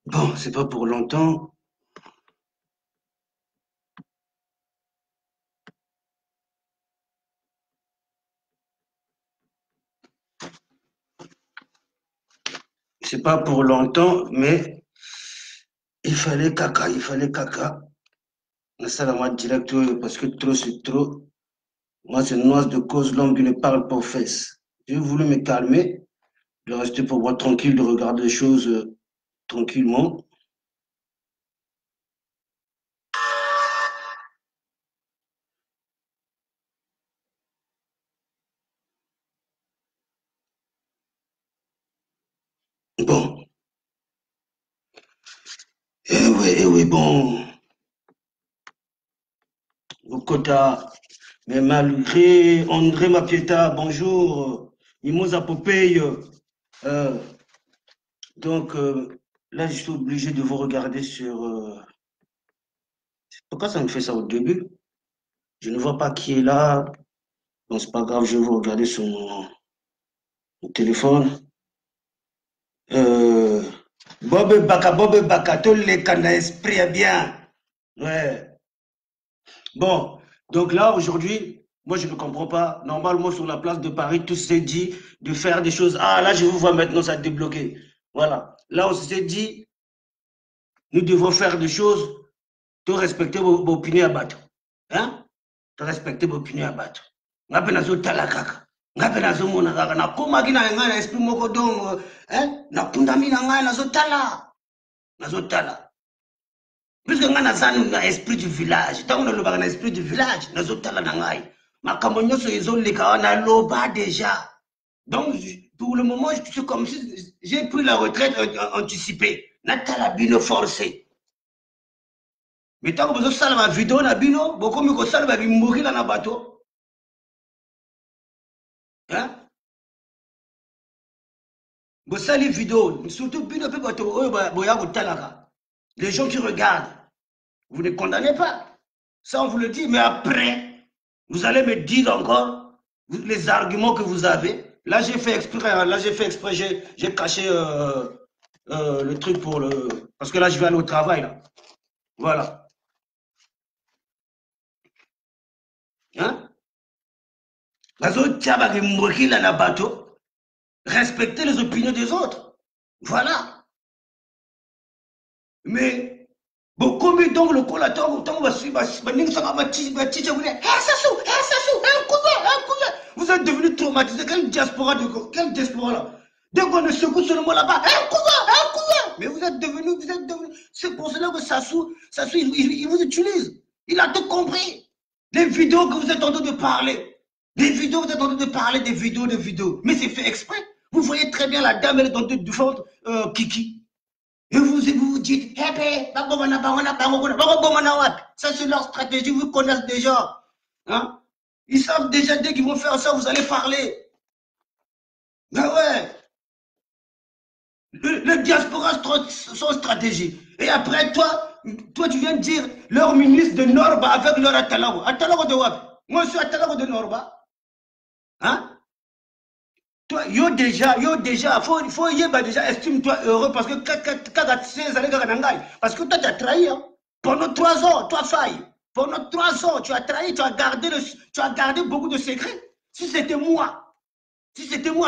Bon, c'est pas pour longtemps. C'est pas pour longtemps, mais il fallait caca. Ça, la moi direct, parce que trop, c'est trop. Moi, c'est noise de cause, l'homme qui ne parle pas aux fesses. J'ai voulu me calmer, de rester pour moi tranquille, de regarder les choses tranquillement. Bon, oui, bon, Okota, mais malgré André Mapieta, bonjour, Mimosa Popeye, euh, donc là, je suis obligé de vous regarder sur... Pourquoi ça me fait ça au début? Je ne vois pas qui est là, donc c'est pas grave, je vais vous regarder sur mon téléphone. Euh, Bob Baka, tout les canaux esprit bien. Ouais. Bon, donc là, aujourd'hui, moi, je ne comprends pas. Normalement, sur la place de Paris, tout s'est dit de faire des choses. Ah, là, je vous vois maintenant, ça a débloqué. Voilà. Là, on s'est dit, nous devons faire des choses, de respecter vos opinions à battre. Hein? De respecter vos opinions à battre. Ngape nazo tala kaka. Ngape nazo mona kaka. Na koma kina nga na esprit moko dongo. Hein? Na kundami na nga nazo tala. Nazo tala. Puisque nga naza na esprit du village, ntango nalobaka na esprit du village nazotala na ngai makambo nyonso ezoleka wana naloba déjà. Donc pour le moment c'est comme si j'ai pris la retraite anticipée natala bino forcé. Mais ntango bozosala bavideo na bino bokomi kosala babimbokila na bato. Hein? Bosali vidéo surtout bino mpe bato oyo boya kotalaka, les gens qui regardent, vous ne condamnez pas. Ça, on vous le dit, mais après, vous allez me dire encore les arguments que vous avez. Là, j'ai fait exprès, hein, j'ai caché le truc pour le... Parce que là, je vais aller au travail, là. Voilà. Hein? Respecter les opinions des autres. Voilà. Mais, bon, comme donc le collateur, autant va suivre, vous êtes devenu traumatisé. Quelle diaspora là? Dès qu'on ne secoue ce mot là-bas, un couvert. Mais vous êtes devenu. C'est pour cela que Sassou il vous utilise. Il a tout compris. Les vidéos que vous êtes en train de parler. Des vidéos, vous êtes en train de parler des vidéos. Mais c'est fait exprès. Vous voyez très bien la dame, elle est en train de défendre Kiki. Et vous dites, ça c'est leur stratégie, vous connaissez déjà. Hein? Ils savent déjà, dès qu'ils vont faire ça, vous allez parler. Ben ouais, le diaspora, son stratégie. Et après, toi, tu viens de dire leur ministre de Norba avec leur Atalago. Atalago de Wap. Moi, je suis Atalago de Norba. Hein? Toi, faut déjà, estime-toi heureux parce que parce que toi, tu as trahi. Hein? Pendant 3 ans, toi, faille. Pendant 3 ans, tu as trahi, tu as gardé beaucoup de secrets. Si c'était moi,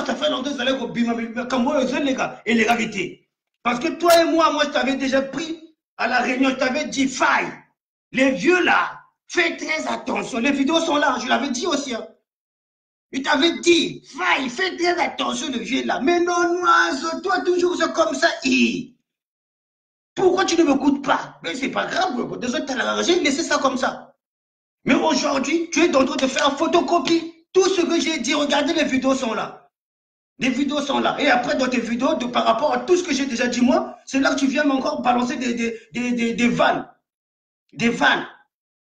ça fait longtemps que j'allais au Bima, comme moi, les gars, et l'égalité. Parce que toi et moi, je t'avais déjà pris à la réunion, je t'avais dit, faille. Les vieux là, fais très attention. Les vidéos sont là, je l'avais dit aussi. Hein. Il t'avait dit, faille, fais très attention, le vieux là. Mais non, Noise, toi, toujours, c'est comme ça. Pourquoi tu ne m'écoutes pas? Mais c'est pas grave, désolé, j'ai laissé ça comme ça. Mais aujourd'hui, tu es en train de faire photocopie. Tout ce que j'ai dit, regardez, les vidéos sont là. Les vidéos sont là. Et après, dans tes vidéos, par rapport à tout ce que j'ai déjà dit moi, c'est là que tu viens encore balancer des vannes. Des vannes.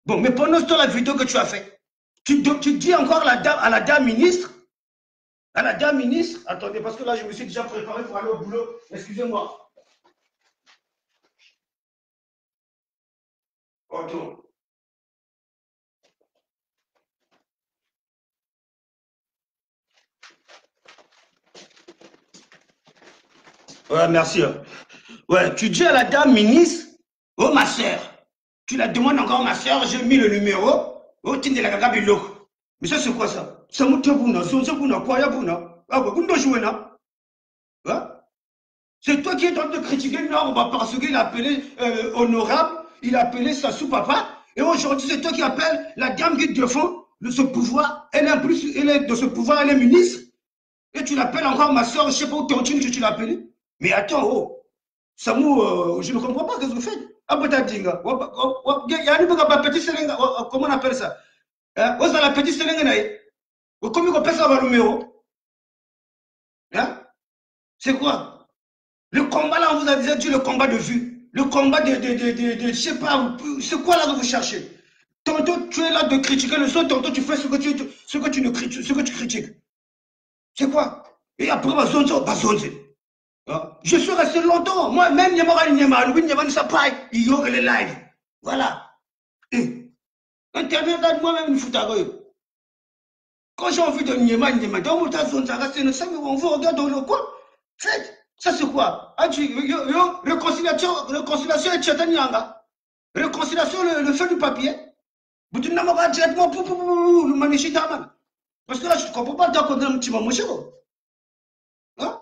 Bon, mais pendant ce temps, la vidéo que tu as faite, tu dis encore à la dame ministre, attendez, parce que là, je me suis déjà préparé pour aller au boulot. Excusez-moi. Attends. Ouais, merci. Ouais, tu dis à la dame ministre, oh ma soeur, tu la demandes encore ma soeur, j'ai mis le numéro, oh tu la gaga biloko. Mais ça c'est quoi ça? Ça m'a dit bouna, c'est bouna, quoi ya bouna? Ah ouais, bouna jouer là. Hein? C'est toi qui es en train de critiquer Norba parce qu'il a appelé honorable, il a appelé Sassou Papa, et aujourd'hui c'est toi qui appelles la dame qui défend de ce pouvoir, elle est en plus, elle est de ce pouvoir, elle est ministre, et tu l'appelles encore ma soeur, je sais pas où tu l'appelles. Mais attends, oh. Samou, je ne comprends pas ce que vous faites. Abota dinga. Yani buka petit selenga. Comment on appelle ça? Osa la petit selenga nae. Comment on appelle ça le numéro? Hein? C'est quoi? Le combat là, on vous a déjà dit le combat de vue. Le combat je sais pas, c'est quoi là que vous cherchez? Tantôt tu es là de critiquer le son, tantôt tu fais ce que tu ne critiques, ce que tu critiques. C'est quoi? Et après, bah, zonzo. Je suis resté longtemps. Moi-même, il y a les lives. Voilà. Internet, moi-même, une foutagoye. Quand j'ai envie de Niema, dans mon tas, on vous regarde dans le coin. Faites. Ça, c'est quoi? Ah, réconciliation et Tchatanyanga. Réconciliation, le feu du papier. Vous dites, non, directement, le manichitaman. Parce que là, je ne comprends pas d'accord dans un petit moment. Hein?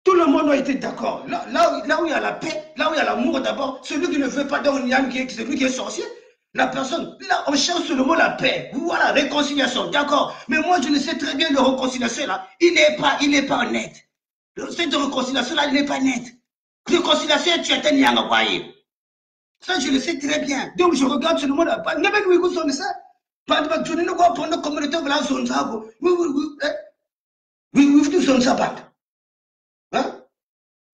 Tout le monde a été d'accord. Là où il y a la paix, là où il y a l'amour d'abord, celui qui ne veut pas dans Yann, c'est lui qui est sorcier. La personne, là, on cherche le mot la paix. Voilà, réconciliation, d'accord. Mais moi, je le sais très bien, le réconciliation, là, il n'est pas net. Cette réconciliation-là, il n'est pas net. Réconciliation, tu as un yang envoyé. Ça, je le sais très bien. Donc, je regarde sur le mot la paix. N'avez pas vu ça? Pas de je ne vois pas de communauté, voilà, son sabo. Oui, son sabat. Hein?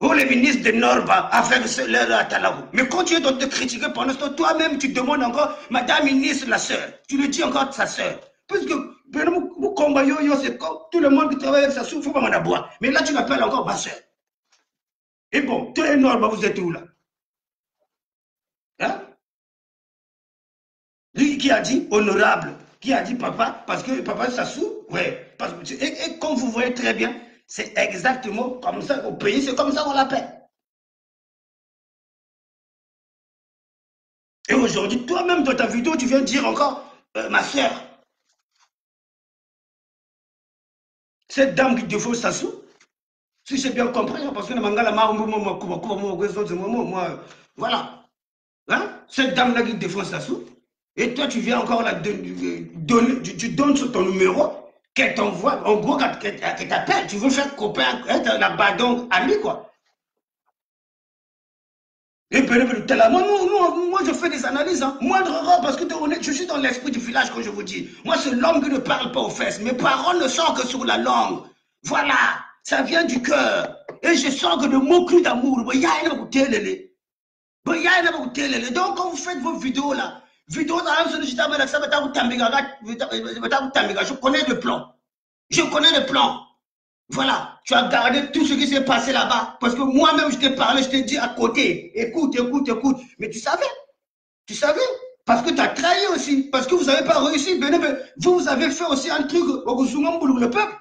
Ou les ministres de Norba à faire leur atalabou. Mais quand tu es dans te critiquer pendant ce temps, toi-même, tu demandes encore, Madame ministre, la sœur. Tu le dis encore de sa sœur. Parce que, c'est comme tout le monde qui travaille avec sa sœur, il faut pas m'en avoir. Mais là, tu l'appelles encore ma sœur. Et bon, toi et Norba, vous êtes où là? Hein? Lui qui a dit honorable, qui a dit papa, parce que papa Sassou, ouais. Et comme vous voyez très bien, c'est exactement comme ça au pays, c'est comme ça qu'on l'appelle. Et aujourd'hui, toi-même, dans ta vidéo, tu viens dire encore, ma soeur, cette dame qui défaut Sassou, si j'ai bien compris, parce que moi, voilà. Hein? Cette dame-là qui défend Sassou, et toi, tu viens encore là, tu donnes sur ton numéro, qu'elle t'envoie, en gros, qu'elle t'appelle, tu veux faire copain, être la badon ami, quoi. Et moi, je fais des analyses. Hein. Moindre erreur, parce que je suis dans l'esprit du village, quand je vous dis. Moi, c'est l'homme qui ne parle pas aux fesses. Mes paroles ne sortent que sur la langue. Voilà. Ça vient du cœur. Et je sens que de mots crus d'amour. Donc, quand vous faites vos vidéos là, je connais le plan. Je connais le plan. Voilà, tu as gardé tout ce qui s'est passé là-bas. Parce que moi-même, je t'ai parlé, je t'ai dit à côté, écoute. Mais tu savais. Parce que tu as trahi aussi. Parce que vous n'avez pas réussi. Vous avez fait aussi un truc au le peuple.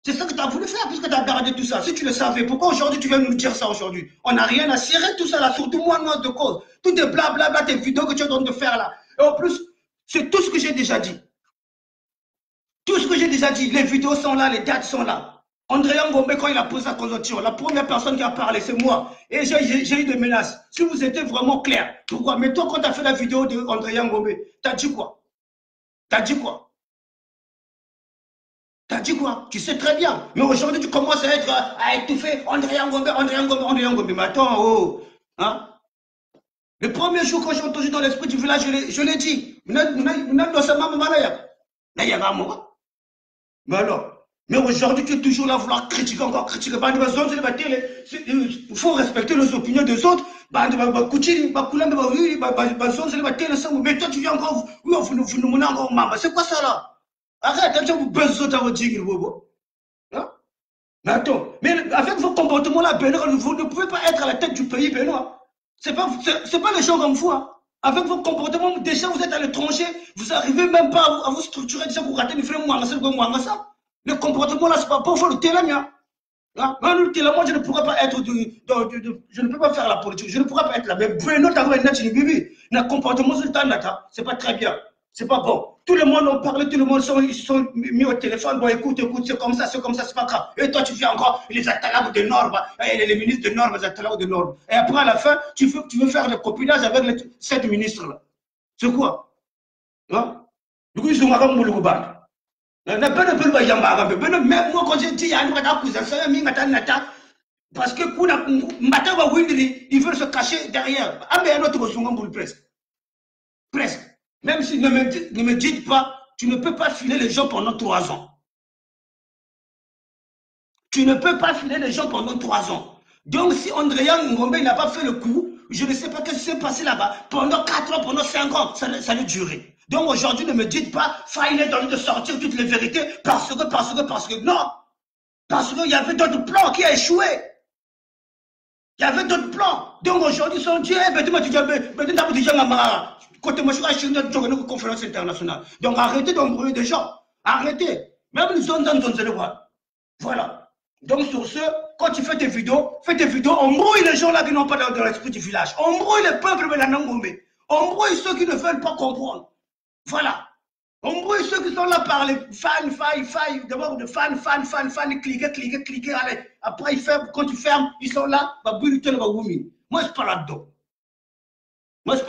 C'est ça que tu as voulu faire, puisque tu as gardé tout ça. Si tu le savais, pourquoi aujourd'hui tu viens nous dire ça aujourd'hui? On n'a rien à cirer tout ça là, surtout moi, de cause. Tout est blablabla, tes vidéos que tu es en train de faire là. Et en plus, c'est tout ce que j'ai déjà dit. Tout ce que j'ai déjà dit, les vidéos sont là, les dates sont là. André Ngombe, quand il a posé sa candidature, la première personne qui a parlé, c'est moi. Et j'ai eu des menaces. Si vous étiez vraiment clair, pourquoi? Mais toi, quand tu as fait la vidéo d'André Ngombe, tu as dit quoi? T'as dit quoi? T'as dit quoi? Tu sais très bien. Mais aujourd'hui, tu commences à étouffer André Ngombe. Mais attends, oh. Hein? Le premier jour, quand j'ai entendu dans l'esprit du village, je l'ai dit. Mais alors? Mais aujourd'hui, tu es toujours là à vouloir critiquer, encore critiquer. Il faut respecter les opinions des autres. Mais toi, tu viens encore, c'est quoi ça là? Arrête, vous besoin d'avoir dit. Mais attends, mais avec vos comportements là, Benoît, vous ne pouvez pas être à la tête du pays, Benoît. C'est pas les gens comme vous. Hein. Avec vos comportements, déjà vous êtes à l'étranger, vous n'arrivez même pas à vous structurer, déjà vous ratez les frères, moi, ça. Le comportement là, c'est pas pour faire le terrain. Hein? Moi, je ne pourrais pas être je ne peux pas faire la politique, je ne pourrais pas être là. Mais Bruno, le comportement c'est pas très bien, c'est pas bon. Tout le monde en parle, tout le monde ils sont mis au téléphone. Bon, écoute, c'est comme ça, c'est pas grave. Et toi, tu fais encore les atalabes de normes, les ministres de normes, les atalabes de normes. Et après, à la fin, tu veux faire le copinage avec les 7 ministres-là. C'est quoi? Hein? Du coup, ils sont encore moulou. Même moi, quand j'ai dit, il y a une accusation, parce que ils veulent se cacher derrière. Ah, mais un autre presque. Presque. Même si ne me dites pas, tu ne peux pas filer les gens pendant 3 ans. Tu ne peux pas filer les gens pendant 3 ans. Donc, si Andréa Ngombe n'a pas fait le coup, je ne sais pas ce qui s'est passé là-bas. Pendant 4 ans, pendant 5 ans, ça allait durer. Donc, aujourd'hui, ne me dites pas, il est envie de sortir toutes les vérités parce que, non. Parce qu'il y avait d'autres plans qui ont échoué. Il y avait d'autres plans. Donc, aujourd'hui, ils sont dit, côté moi, je suis une conférence internationale. Donc, arrêtez d'embrouiller des gens. Arrêtez. Même les zones dans le voir. Voilà. Donc, sur ce, quand tu fais tes vidéos, embrouille les gens là qui n'ont pas dans l'esprit du village. Embrouille le peuple de la Nangombe. Embrouille ceux qui ne veulent pas comprendre. Voilà. Embrouille ceux qui sont là par les fans, d'abord de fans, cliquer, allez. Après, quand tu fermes, ils sont là, moi, je ne suis pas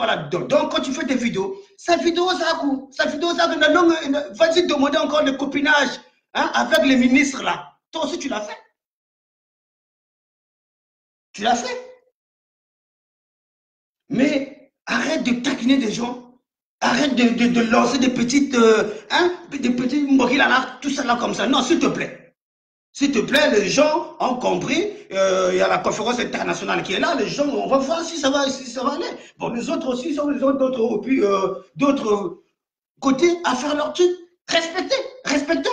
là-dedans. Donc, quand tu fais tes vidéos, cette vidéo, ça a coup. Vas-y demander encore le copinage avec les ministres là. Toi aussi, tu l'as fait. Tu l'as fait. Mais arrête de taquiner des gens. Arrête de lancer des petites, des petits là, tout ça là comme ça. Non, s'il te plaît. S'il te plaît, les gens ont compris. Il y a la conférence internationale qui est là. Les gens, on va voir si ça va aller. Bon, les autres aussi, ils ont d'autres côtés à faire leur truc. Respectons.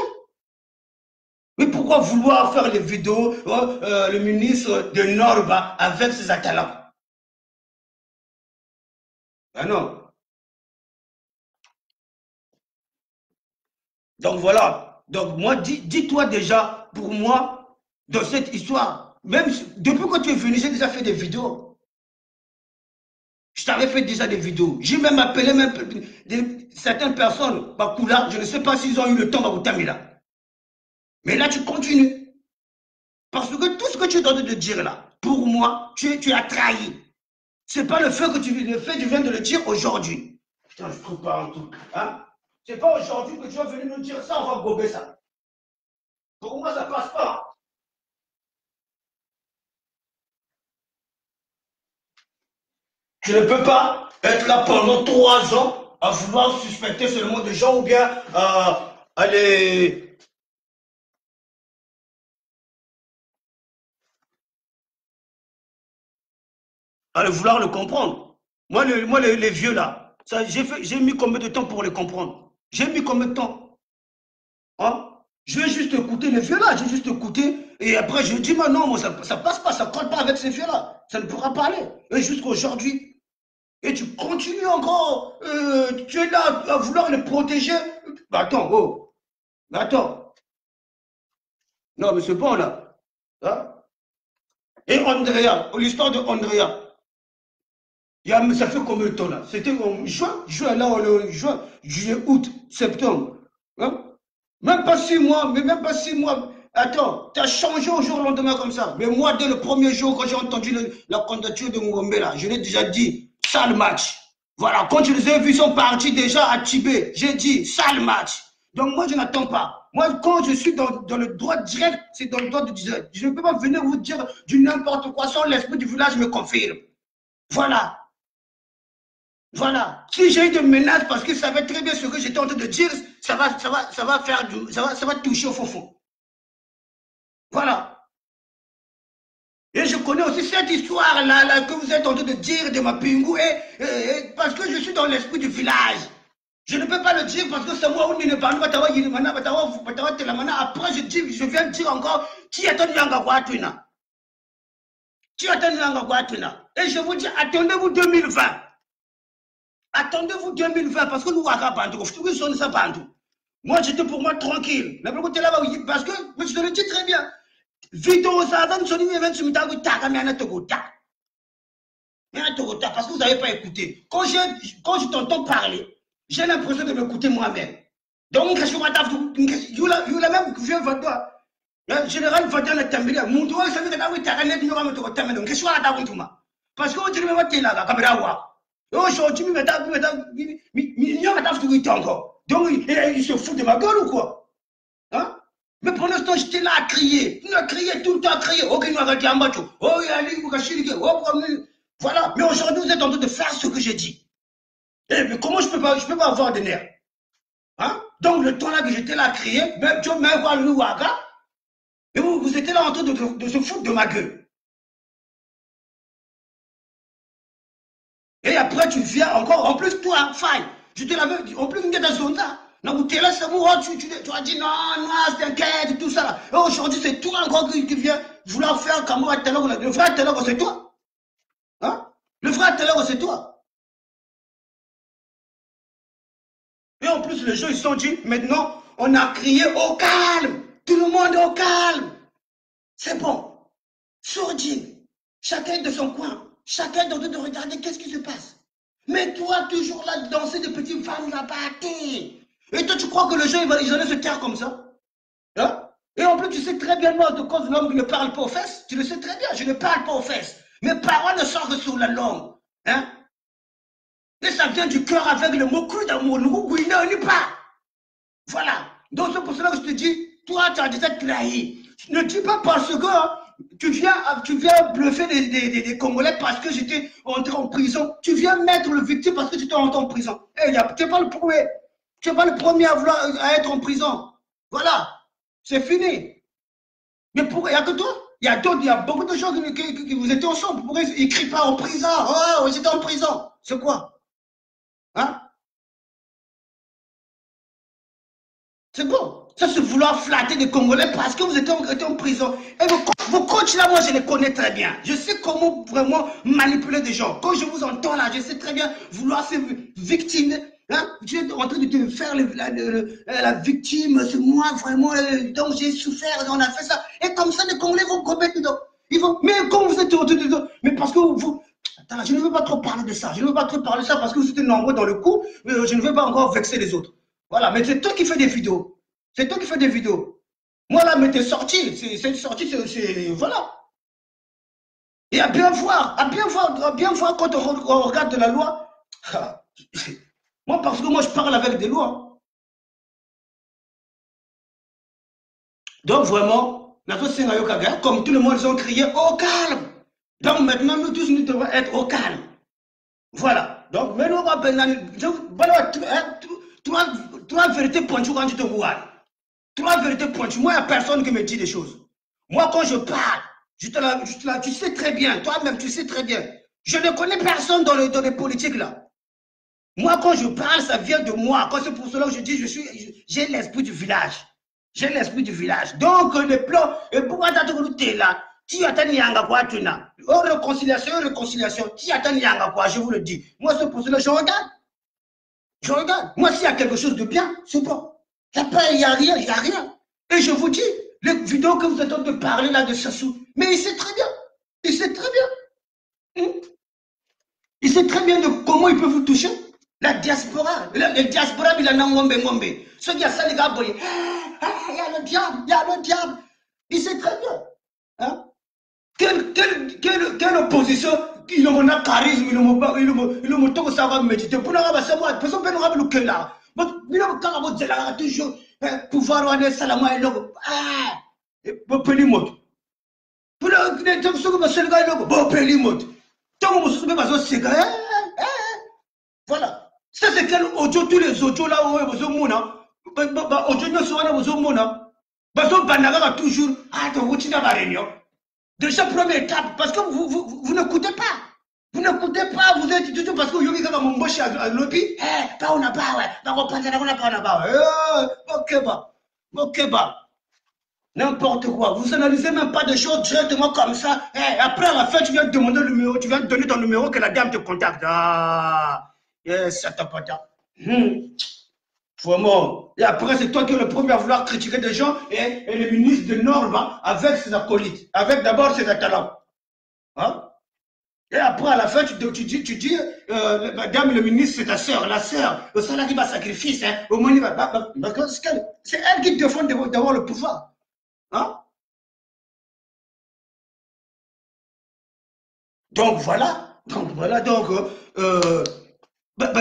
Mais pourquoi vouloir faire les vidéos, le ministre de Norba avec ses atalants? Ah non. Donc voilà. Donc moi, dis-toi déjà, pour moi, dans cette histoire, même depuis que tu es venu, j'ai déjà fait des vidéos. Je t'avais fait déjà des vidéos. J'ai même appelé certaines personnes, Bakula, je ne sais pas s'ils ont eu le temps, Bakutamila. Mais là, tu continues. Parce que tout ce que tu es en train de dire là, pour moi, tu as trahi. Ce n'est pas le fait que tu viens de le dire aujourd'hui. Putain, je ne trouve pas un truc. Hein? Ce n'est pas aujourd'hui que tu es venu nous dire ça, on va gober ça. Pour moi, ça ne passe pas. Tu ne peux pas être là pendant 3 ans à vouloir suspecter seulement des gens ou bien aller vouloir le comprendre. Moi, les vieux là, j'ai mis combien de temps pour les comprendre? J'ai mis combien de temps? Hein? Je vais juste écouter les vieux là, j'ai juste écouté. Et après, je dis, non, moi, ça passe pas, ça ne colle pas avec ces vieux là. Ça ne pourra pas aller. Et jusqu'aujourd'hui. Et tu continues encore. Tu es là à vouloir les protéger. Attends, oh. Attends. Non, mais c'est bon là. Hein? Et Andrea, l'histoire de Andrea. Ça fait combien de temps là? C'était en juin, juillet, août, septembre. Hein? Même pas 6 mois, mais même pas 6 mois. Attends, tu as changé au jour au lendemain comme ça. Mais moi, dès le premier jour, quand j'ai entendu la candidature de Ngombe là, je l'ai déjà dit, sale match. Voilà, quand je les ai vus, ils sont partis déjà à Tibet. J'ai dit, sale match. Donc moi, je n'attends pas. Moi, quand je suis dans le droit direct, c'est dans le droit direct. Je ne peux pas venir vous dire du n'importe quoi sans l'esprit du village me confirme. Voilà. Voilà. Si j'ai eu des menaces parce qu'ils savaient très bien ce que j'étais en train de dire, ça va toucher au fond. Voilà. Et je connais aussi cette histoire-là que vous êtes en train de dire de ma pingou, parce que je suis dans l'esprit du village. Je ne peux pas le dire parce que c'est moi où il ne parle pas. Après, je viens de dire encore, qui attend Yanga Guatuna. Et je vous dis, attendez-vous 2020. Attendez-vous 2020 parce que nous, moi, j'étais pour moi tranquille. Parce que, je te le dis très bien, Vidéo ça avant de sonner, même si vous avez parce que vous n'avez pas écouté. Quand je t'entends parler, j'ai l'impression de m'écouter moi-même. Donc, je la même que je veux toi. Général Fadjan la Tambia, mon doigt, ça veut dire que tu as un énorme de Tamé, donc je suis à la Tuma. Parce que tu ne veux pas te la caméra. Aujourd'hui, tu me mets il y a un tout encore. Donc, il se fout de ma gueule ou quoi? Hein? Mais pour l'instant, j'étais là à crier. Tu as crié tout le temps à crier. Ok, nous avons dit en bateau. Oh, il y a les voilà. Mais aujourd'hui, vous êtes en train de faire ce que j'ai dit. Eh, mais comment je peux pas avoir de nerfs? Hein? Donc, le temps là que j'étais là à crier, même tu m'as voir le Ouaga, et vous étiez là en train de se foutre de ma gueule. Et après, tu viens encore, en plus, toi, faille. Je te l'avais dit, en plus, tu es dans zone là. Donc, tu es là, c'est moi, tu as dit non, t'inquiète, tout ça là. Et aujourd'hui, c'est toi encore qui vient vouloir faire comme moi, le frère Telego, c'est toi. Hein? Le frère Telego, c'est toi. Et en plus, les gens, ils se sont dit, maintenant, on a crié au calme. Tout le monde au calme. C'est bon. Sourdine. Chacun de son coin. Chacun est en train de regarder qu'est-ce qui se passe. Mais toi, toujours là, danser des petites femmes là-bas. Et toi, tu crois que les gens, ils allaient se taire comme ça? Hein? Et en plus, tu sais très bien, moi, de cause de l'homme qui ne parle pas aux fesses. Tu le sais très bien, je ne parle pas aux fesses. Mes paroles ne sortent sur la langue. Hein? Et ça vient du cœur avec le mot cru d'amour. Le mot il n'est pas. Voilà. Donc, c'est pour cela que je te dis, toi, tu as déjà trahi. Ne dis pas parce que tu viens bluffer des Congolais parce que j'étais entré en prison. Tu viens mettre le victime parce que tu étais entré en prison. Tu n'es pas le premier. Tu n'es pas le premier à être en prison. Voilà. C'est fini. Mais pourquoi il n'y a que toi? Il y a beaucoup de gens qui vous étiez ensemble. Pourquoi ils ne crient pas en prison? Oh, j'étais en prison. C'est quoi? Hein? C'est bon. Ça, c'est vouloir flatter des Congolais parce que vous étiez en prison. Et vos coachs là, moi, je les connais très bien. Je sais comment vraiment manipuler des gens. Quand je vous entends là, je sais très bien vouloir faire victime. Hein? Tu es en train de te faire la victime. C'est moi, vraiment. Donc, j'ai souffert. On a fait ça. Et comme ça, les Congolais vont commettre. Mais quand vous êtes en train de... Mais parce que vous... Attends, je ne veux pas trop parler de ça. Je ne veux pas trop parler de ça parce que vous êtes nombreux dans le coup. Mais je ne veux pas encore vexer les autres. Voilà, mais c'est toi qui fais des vidéos. C'est toi qui fais des vidéos. Moi, là, mais t'es sorti. C'est sorti, voilà. Et à bien voir quand on regarde de la loi. Moi, parce que moi, je parle avec des lois. Donc, vraiment, comme tout le monde, ils ont crié au calme. Donc, maintenant, nous tous, nous devons être au calme. Voilà. Donc, maintenant, trois vérités pointues quand tu te vois. Trois vérités pointues. Moi, il n'y a personne qui me dit des choses. Moi, quand je parle, tu sais très bien, toi-même, tu sais très bien. Je ne connais personne dans les politiques là. Moi, quand je parle, ça vient de moi. C'est pour cela que je dis, j'ai l'esprit du village. J'ai l'esprit du village. Donc, les plans, et pourquoi tu es là? Tu attends Yanga quoi, tu n'as. Oh, réconciliation, tu attends Yanga quoi, je vous le dis. Moi, c'est pour cela que je regarde. Je regarde. Moi, s'il y a quelque chose de bien, c'est bon. Il n'y a rien, il n'y a rien. Et je vous dis, les vidéos que vous êtes en train de parler là de Sassou, mais il sait très bien. Il sait très bien. Il sait très bien de comment il peut vous toucher. La diaspora. La diaspora, il en a ngombe. Ceux qui ont ça, les gars, il y a le diable, il y a le diable. Il sait très bien. Hein? Quelle opposition, il a charisme, il a tout savoir méditer. Pour nous, savoir, personne ne peut nous le cœur là. Mais il a toujours pouvoir aller salama et logo. Ah, pelimot. Pour le temps que vous avez le logo, pelimot. Tant que vous avez le voilà. Ça, c'est quel audio, tous les audios là où vous avez audio ne soit pas vous avez toujours, ah, tu vous avez réunion. Déjà, première étape, parce que vous n'écoutez pas. Vous n'écoutez pas, vous êtes toujours parce que vous avez mon boche à lobby. Eh, pas on n'a pas, ouais. Pas on n'a pas, ok, n'importe quoi. Vous n'analysez même pas des choses directement comme ça. Eh, après, à la fin, tu viens te demander le numéro, tu viens te donner ton numéro que la dame te contacte. Ah, yes, ça t'a pas. Vraiment. Et après, c'est toi qui es le premier à vouloir critiquer des gens et le ministre de Norma avec ses acolytes, avec d'abord ses talents. Hein? Et après, à la fin, tu dis madame le ministre, c'est ta sœur, la sœur, le salaire qui va sacrifice, hein, au moins, c'est elle qui défend d'avoir le pouvoir. Hein? Donc voilà,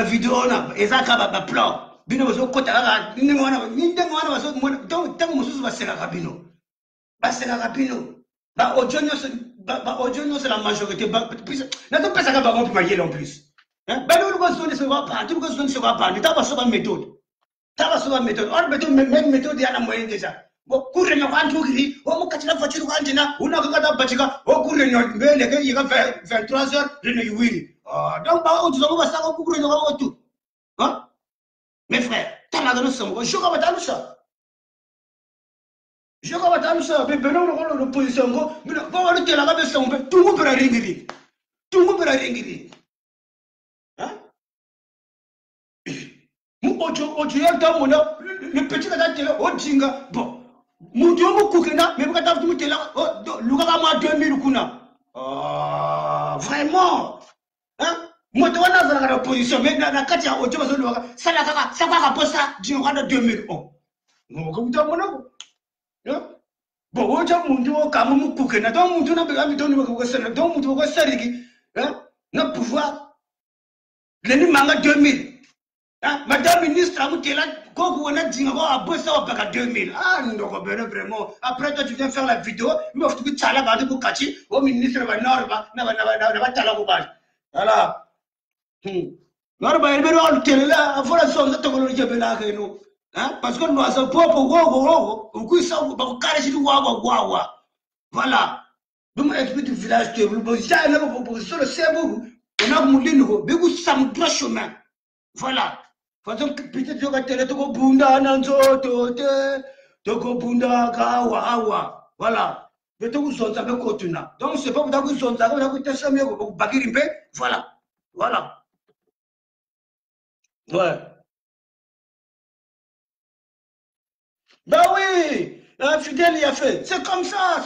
vidéo na ezaka plan bino bozokota kaka ndenge wana donc ntango mosusu basengaka bino baaudio nyonso la majorité natopesaka bango mpe mayele en plus bano lukozonde bapande ta baso baméthode or méthode yana moyen déjà kurenyo kwantukiri omukatila voiture kwandina unakakata bachika okurenyo mbeleke yika 23 heures reno yiwiri donc baotuzango basaka kukurenyo kako tu mes frères talaga no songo joka batalusa beno l'opposition ngo ba wali telaga be songo tungu pera ringiri ojo yanta mona le petit kata tela odinga bon mudio mukukena mais kata tu tela lukaka ma 2000 kuna vraiment moto wana zala la opposition mais na kati ya ojo bazo luka sala kaka posa dinga na 2001 ngoko mutamona ko bon ojo mudio kama mukukena donc mudio na be ami doni ko sala donc mudio ko sariki na pouvoir leni manga 2000. Madame ministre, quand on a dit qu'on a bossé au PK 2000. Ah, non, vraiment. Après, toi, tu viens faire la vidéo, mais tu peux aller à Bukati, au ministre de Norba, voilà. Norba, il veut le télé là, avant la sonde de Togologie Belageno. Parce que nous avons pas pour coup, ça, on va carrer du wawa. Voilà. Donc, explique du village, tu es le j'ai une proposition, le cerveau, on a moulé nouveau, mais vous, ça me doit chemin. Voilà. Façon peut-être que tu toko bunda nanzoto te toko bunda kawa. Voilà. Mais tu vous sonza be kotuna. Donc c'est pas pour vous sonza que vous êtes samia ko bakirimpe. Voilà. Voilà. Ouais. Bah oui. Fidèle il a fait. C'est comme ça.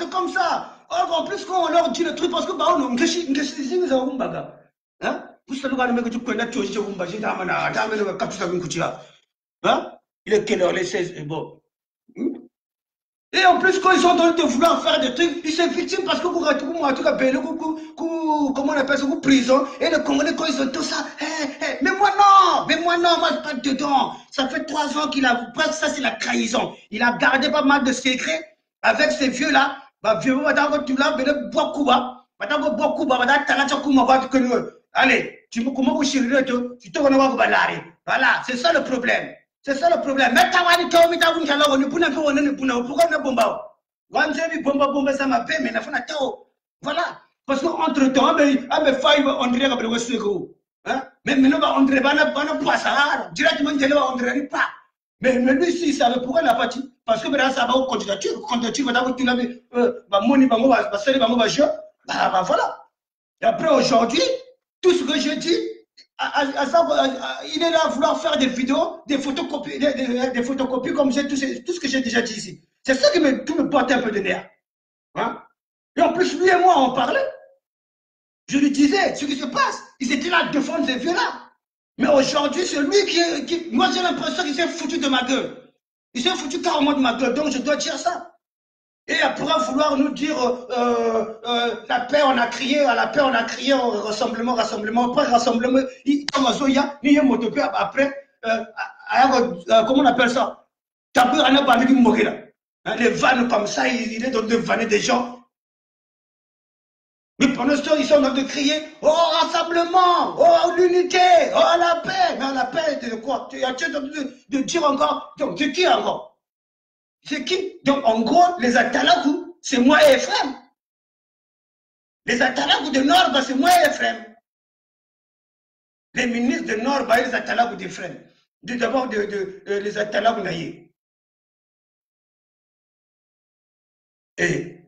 Or en plus quand on leur dit le truc parce que bah on ngeshi nous avons baga. Hein? Vous savez quand même que tu connais tu je vous mbaji tamana tamana kapsa kuchia. Hein? Il est quelle heure les 16 et bon. Et en plus, quand ils sont en train de vouloir faire des trucs, ils sont victimes parce que comment on appelle ça, prison. Et les Congolais, quand ils ont tout ça, mais moi non, moi je suis pas dedans. Ça fait 3 ans qu'il a, presque ça c'est la trahison. Il a gardé pas mal de secrets avec ces vieux-là. Allez, tu me comment vous chérirez, tu te connais pas, voilà, c'est ça le problème. C'est ça le problème. Mais pourquoi ne bomba? Bomba ça m'a fait, mais n'a pas voilà. Parce qu'entre temps, on dirait mais maintenant, on dirait pas ça. Directement, on dirait pas. Mais lui, si il savait pourquoi il n'a pas dit. Parce que maintenant, ça va au candidature. Candidature, voilà. Et après, aujourd'hui, tout ce que je dis, il est là à vouloir faire des vidéos, des photocopies comme tout ce que j'ai déjà dit ici. C'est ça qui me porte un peu de nerfs. Hein? Et en plus, lui et moi, on parlait. Je lui disais ce qui se passe. Ils étaient là à défendre ces vieux-là. Mais aujourd'hui, c'est lui qui. Moi, j'ai l'impression qu'il s'est foutu de ma gueule. Il s'est foutu carrément de ma gueule. Donc, je dois dire ça. Et après vouloir nous dire la paix, on a crié, à la paix, on a crié, rassemblement, après rassemblement, après, comment on appelle ça? Les vannes comme ça, il est de vanner des gens. Mais pendant ce temps, ils sont en train de crier, oh rassemblement, oh l'unité, oh la paix. Mais la paix, de quoi? Tu as de dire encore, donc c'est qui encore? C'est qui? Donc, en gros, les Atalakou, c'est moi et Ephraim. Les Atalakou de Nord, c'est moi et Ephraim. Les ministres de Nord, les Atalakou d'Ephraim. D'abord, les Atalakou Naye. Et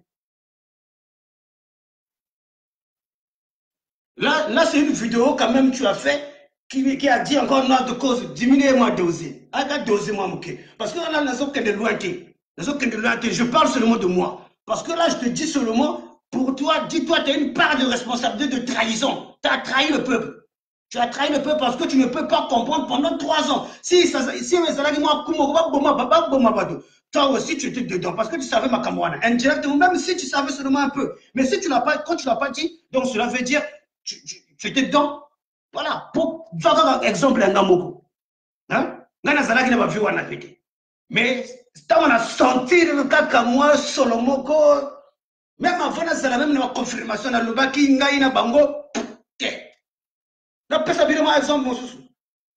là c'est une vidéo quand même tu as fait qui a dit encore notre cause, diminuez-moi doser. Doser moi, parce que là, nous sommes que de lointain. Je parle seulement de moi. Parce que là, je te dis seulement, pour toi, dis-toi, tu as une part de responsabilité de trahison. Tu as trahi le peuple. Tu as trahi le peuple parce que tu ne peux pas comprendre pendant 3 ans. Toi aussi, tu étais dedans parce que tu savais ma camarade. Indirectement, même si tu savais seulement un peu. Mais si tu l'as pas, quand tu l'as pas dit, donc cela veut dire tu étais dedans. Voilà. Pour faire un exemple, un moko. Hein? Mais quand on a senti le cas comme moi, Solomoko, même avant même la confirmation, le baki na bango, la personne a exemple, mon sous.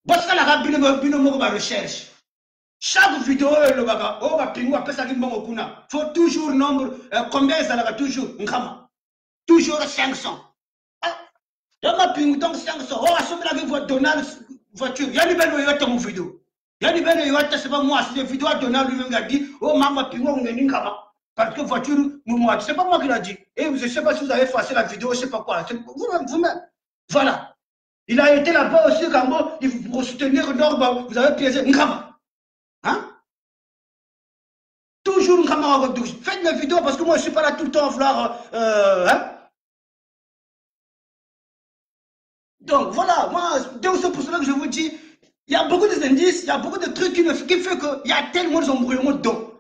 Parce que la rabine m'a recherche. Chaque vidéo, le baga, oh, va pingu, après ça, il faut toujours nombre, combien ça va toujours, toujours 500. Donc, ma pingu, donc 500. Oh, à ce moment-là, vous Donald voiture. Il y a une belle vidéo. Il y a une belle vidéo, c'est pas moi, c'est une vidéo à Donald lui-même qui a dit, oh, maman, pingu, on est n'ingama. Parce que voiture, moi, c'est pas moi qui l'a dit. Et je ne sais pas si vous avez effacé la vidéo, je ne sais pas quoi. Vous-même. Voilà. Il a été là-bas aussi, pour soutenir Norba, vous avez piégé Ngama. Hein? Toujours Ngama. Faites mes vidéos parce que moi je ne suis pas là tout le temps à vouloir. Hein? Donc voilà, moi, c'est pour cela que je vous dis, il y a beaucoup d'indices, il y a beaucoup de trucs qui font qu'il y a tellement d'embrouillements dedans.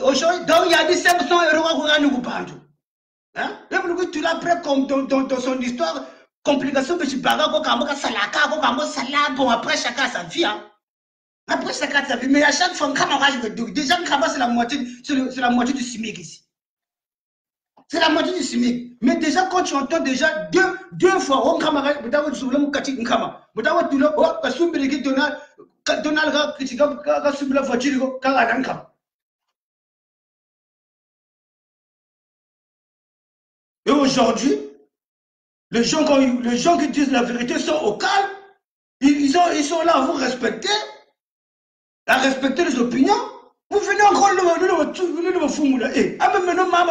Aujourd'hui, donc il y a des 500 euros à nous parler. Hein? Tu l'as pris comme dans son histoire. Complication que tu parles, bon, après chacun sa vie. Hein. Après chacun sa vie. Mais à chaque fois, déjà, c'est la moitié du SMIC ici. C'est la moitié du SMIC. Mais déjà, quand tu entends déjà deux fois, on camarade, tu as dit, et aujourd'hui, les gens qui disent la vérité sont au calme. Ils sont là à vous respecter, à respecter les opinions. Vous venez encore le fumula. Eh, maintenant, ma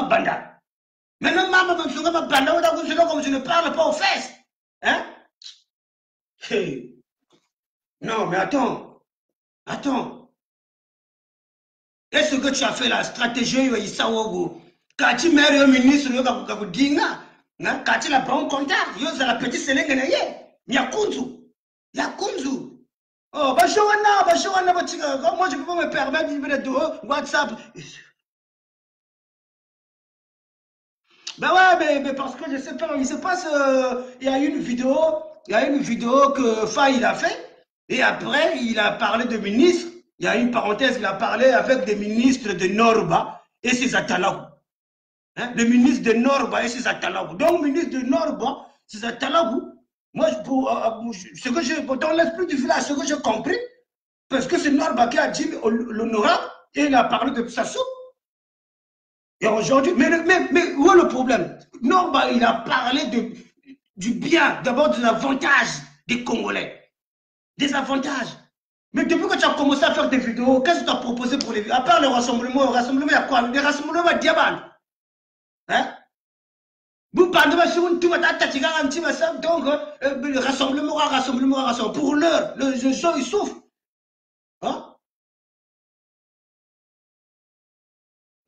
banda. Maintenant, ma banda, comme je ne parle pas aux fesses. Hein? Hey. Non, mais attends. Est-ce que tu as fait la stratégie quand tu mets le ministre, quand tu l'as pas en contact, il y a la petite sélégue, il y a Kunzu. Oh, moi je peux pas me permettre de mettre de WhatsApp. Ben ouais, mais parce que je sais pas, il se passe, il y a une vidéo que Faye il a fait, et après il a parlé de ministres, il y a une parenthèse, il a parlé avec des ministres de Norba et ses Atalaou. Hein? Le ministre de Norba et ses Atalaou. Donc, ministre de Norba, ses Atalaou, moi, dans l'esprit du village, ce que j'ai compris, parce que c'est Norba qui a dit l'honorable, et il a parlé de Sassou. Et aujourd'hui, mais où est le problème? Norba, il a parlé du bien, d'abord des avantages des Congolais. Des avantages. Mais depuis que tu as commencé à faire des vidéos, qu'est-ce que tu as proposé pour les vidéos? À part le rassemblement, il y a quoi? Les rassemblements à Diaban. Hein? Vous parlez de tout donc le rassemblement. Pour l'heure, les gens ils souffrent. Hein?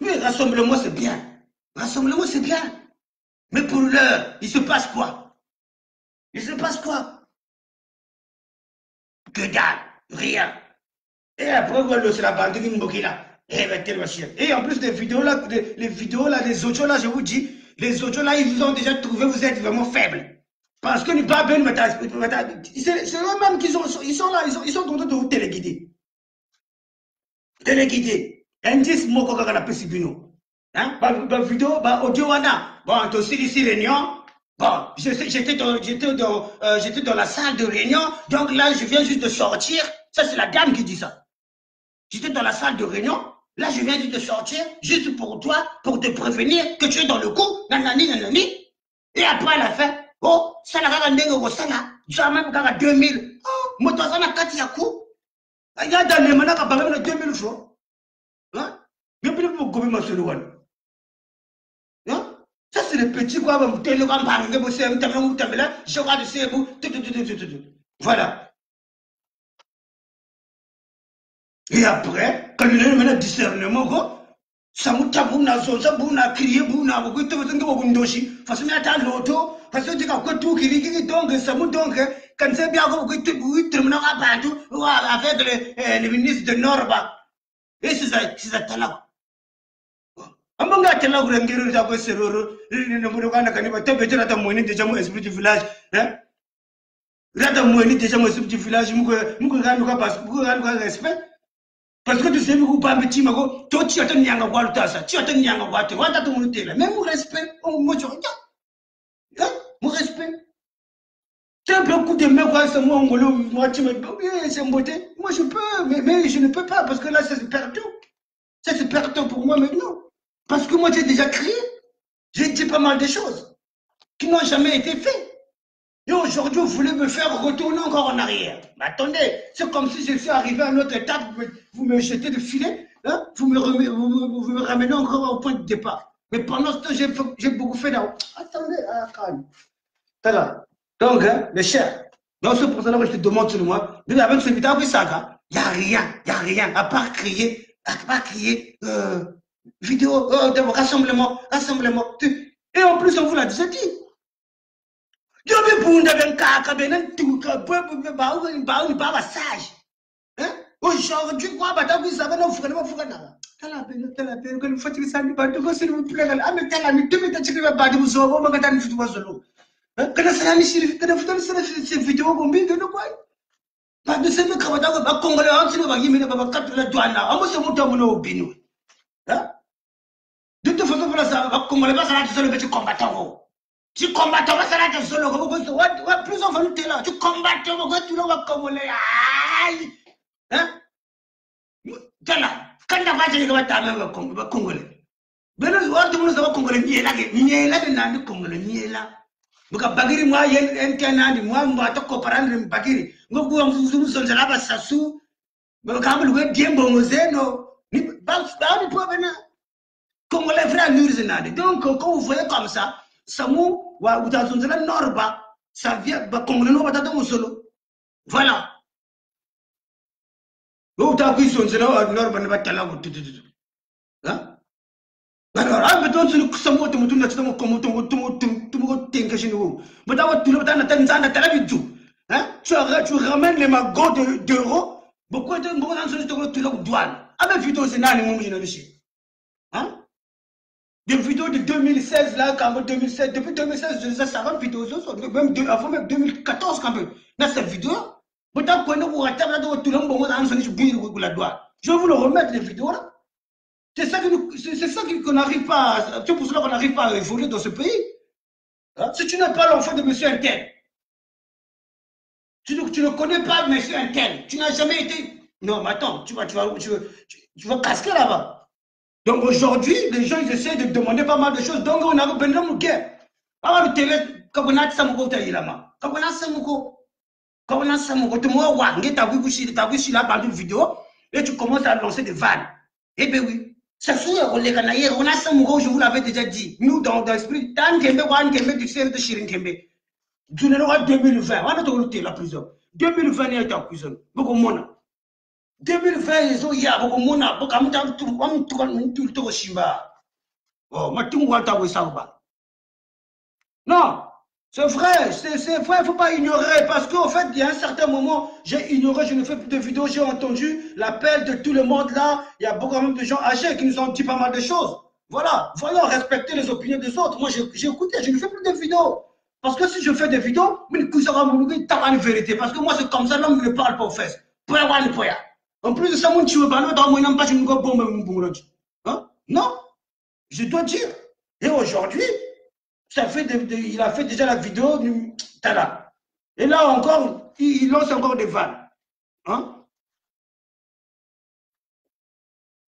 Mais rassemblement c'est bien. Rassemblement c'est bien. Mais pour l'heure, il se passe quoi? Que dalle, rien. Et après, c'est la bande qui me là. Et en plus des vidéos là, les audios là, je vous dis, les audios là, ils vous ont déjà trouvé, vous êtes vraiment faible. Parce que nous pas bien, c'est eux-mêmes qui sont là, ils sont en train de vous téléguider. Indice, moi, quand on a appelé Sibino. Hein? Vidéo, audio, bon, aussi ici, réunion. Bon, j'étais dans la salle de réunion, donc là, je viens juste de sortir. Ça, c'est la dame qui dit ça. J'étais dans la salle de réunion, là, je viens juste de sortir, juste pour toi, pour te prévenir que tu es dans le coup, nanani. Et après, à la fin, oh, ça n'a pas rendu au salaire, tu as même 2000. Oh, moi, toi, ça n'a pas de coup. Il y a dans les manas qui ont même 2000 jours. Hein? Mais puis, vous gommez ma seule. Hein? Ça, c'est les petits, quoi, voilà. Et après, quand il y a un discernement, quoi, ça m'a tabou, ça m'a crié, parce que j'attends l'auto, parce que tu as tout qui donc, ça m'a donc, quand c'est bien, vous terminez avec le ministre de Norba. Et c'est ça, là. Amanga tela gurengero za ko seroro ni no kana kaniba tebe tela ta moini deja mo esprit du village hein rata moini deja mo esprit du village muko nganu ka pas muko nganu ka respect parce que tu sais muko pa mbiti mako to ti ata nyanga kwa lutasa ti ata nyanga kwa te wata to munutela même respect on mo choka hein mon respect c'est un peu coup de main quoi c'est moi ngolo moi tu me c'est mboté moi je peux mais je ne peux pas parce que là c'est perdu ça c'est perdu pour moi maintenant. Parce que moi, j'ai déjà crié. J'ai dit pas mal de choses qui n'ont jamais été faites. Et aujourd'hui, vous voulez me faire retourner encore en arrière. Mais attendez, c'est comme si je suis arrivé à une autre étape, vous me jetez de filet, hein? Vous me ramenez encore au point de départ. Mais pendant ce temps, j'ai beaucoup fait là. Attendez, calme. Voilà. Donc, hein, mes chers, dans ce procédé que je te demande sur moi, avec ce vidéo, il n'y a rien, à part crier, vidéo de rassemblement. Et en plus, on vous l'a déjà dit. Aujourd'hui, quoi, vous savez, non, de toute façon, voilà, ça, comme on va s'arrêter sur le petit combattant. Tu combattants, va s'arrêter sur le plus on va nous là. Tu combattants, tu vas comme on est. Aïe! Hein? Tala, quand on va dire que tu as congolais. Ben, nous avons congolais, ni là, ni congolais, ni là. Buka bagiri moi, yen kenandi, moi, moi, to coparandre bagiri. Nous pouvons nous là, bas sassou. Mais quand vous voulez bien bon, no. Ni pas ni problème. Comme les vrais murs, donc quand vous voyez comme ça, ça mou ou dans une norba, ça vient comme le nom de solo. Voilà. Vous avez vu son norba ne va pas là. Hein? Alors, ah, mais donc, ça mou, tu me dis, tu ramènes les magots d'euros, beaucoup de gens sont douane. Ah, mais plutôt, c'est là, les mots, hein? Des vidéos de 2016, là, quand 2007, depuis 2016, je les ai savant vidéos, même avant même 2014, quand même. Dans cette vidéo, je vais vous le remettre, les vidéos, là. C'est ça qu'on n'arrive pas, c'est pour cela qu'on n'arrive pas à évoluer dans ce pays. Hein? Si tu n'es pas l'enfant de monsieur Intel, tu ne connais pas monsieur Intel, tu n'as jamais été. Non, mais attends, tu vas casquer là-bas. Donc aujourd'hui, les gens ils essaient de demander pas mal de choses. Donc on a besoin de guerre. Alors le télé, quand on a Samuko Taïlama, quand on a Samuko, tu m'as wangé, t'as vu là dans une vidéo, et tu commences à lancer des vannes. Eh bien oui, ça se on les canaillés, on a Samuko, je vous l'avais déjà dit. Nous dans l'esprit, tant Kembe, Wan Kembe, du ciel de Shirin Kembe. Tu n'es pas 2020, on a tout la prison. 2020, il est en prison. Beaucoup moins. 2020 ils ont ya boko mona boka muta tout to shimba oh matungu wata wesamba non c'est vrai il faut pas ignorer parce qu'en fait il y a un certain moment j'ai ignoré, je ne fais plus de vidéos, j'ai entendu l'appel de tout le monde là, il y a beaucoup de gens âgés qui nous ont dit pas mal de choses, voilà respecter les opinions des autres. Moi j'ai écouté, je ne fais plus de vidéos parce que si je fais des vidéos mais une vérité parce que moi c'est comme ça, l'homme ne parle pas aux fesses. En plus de ça, mon tu veux pas, hein? Non, je dois dire. Et aujourd'hui, il a fait déjà la vidéo, tada. Et là encore, il lance encore des vannes. Hein?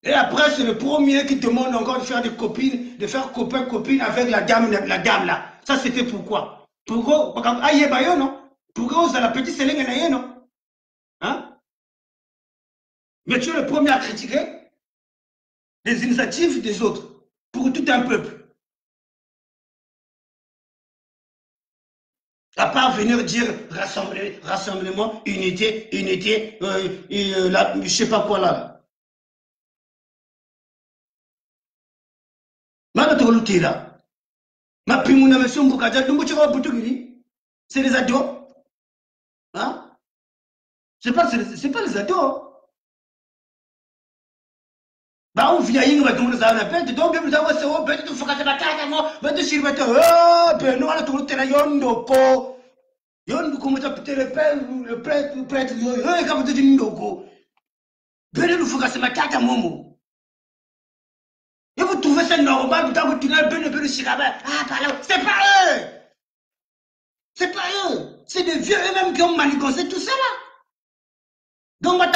Et après, c'est le premier qui demande encore de faire des copines, de faire copain-copine avec la dame là. Ça, c'était pourquoi? Pourquoi? Non? Pourquoi c'est la petite Céline, non? Hein? Mais tu es le premier à critiquer les initiatives des autres pour tout un peuple. venir dire rassemblement, unité, je sais pas quoi là. là. Ma pimuna me sombo kaja dumbo chiko butugiri. C'est les ados. Hein? C'est pas les ados. Bah on vient y va tomber dans la pente donc nous avons ce on peut tout faire la tata moi va te sur mettre oh ben nous on a tout le yondo ko yondo ko meta peut le prêtre yo comme te dit ndoko ben nous faire la tata momo et vous trouvez ça normal dans votre tunnel ben siraba ah par là c'est pas eux c'est des vieux eux-mêmes qui ont manigancé tout ça là. Donc, mais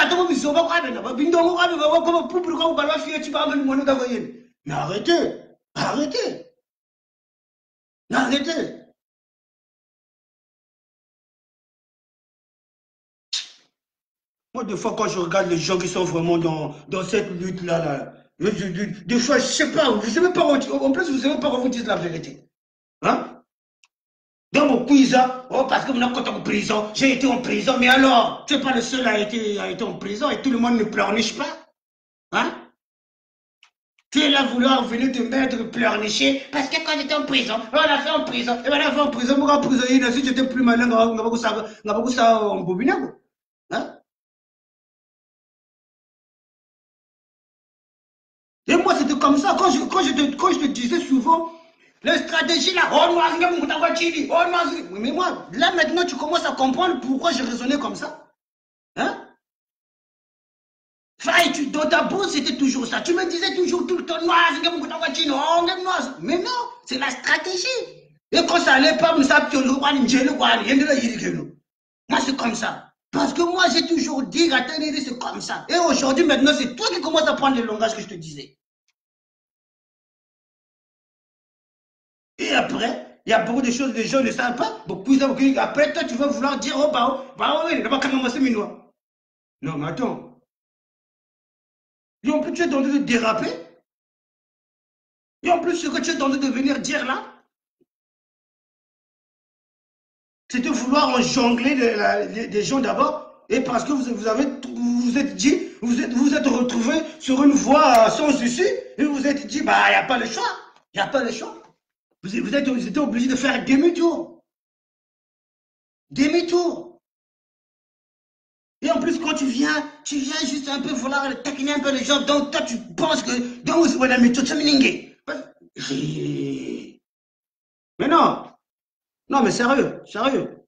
arrêtez, arrêtez, arrêtez. Moi, des fois, quand je regarde les gens qui sont vraiment dans cette lutte-là, des fois, je sais pas, vous savez pas, en plus, vous savez pas vous dire la vérité. Hein? Dans mon quiz, oh, parce que maintenant, quand on est en prison, j'ai été en prison, mais alors, tu n'es pas le seul à être en prison et tout le monde ne pleurniche pas. Hein? Tu es là vouloir venir te mettre pleurnicher parce que quand j'étais en prison, on a fait en prison, et on a fait en prison, moi en prison, si j'étais plus malin, on va beaucoup ça en bobine. Hein? Et moi, c'était comme ça, quand je te disais souvent, la stratégie là, mais moi, là maintenant, tu commences à comprendre pourquoi je raisonnais comme ça. Hein? Dans ta bouche, c'était toujours ça. Tu me disais toujours tout le temps, mais non, c'est la stratégie. Et quand ça allait pas, moi c'est comme ça. Parce que moi, j'ai toujours dit, c'est comme ça. Et aujourd'hui, maintenant, c'est toi qui commences à prendre le langage que je te disais. Et après, il y a beaucoup de choses que les gens ne savent pas. Après, toi, tu vas vouloir dire, oh, oui, il n'a pas commencé minois. Non, mais attends. Et en plus, tu es en train de déraper. Et en plus, ce que tu es en train de venir dire là, c'est de vouloir en jongler des gens d'abord. Et parce que vous êtes dit, vous êtes retrouvé sur une voie sans issue. Et vous êtes dit, bah, il n'y a pas le choix. Il n'y a pas le choix. Vous étiez obligé de faire demi-tour. Demi-tour. Et en plus, quand tu viens juste un peu vouloir taquiner un peu les gens. Donc, toi, tu penses que. Donc, vous êtes méthode féminine. Mais non. Non, mais sérieux. Sérieux,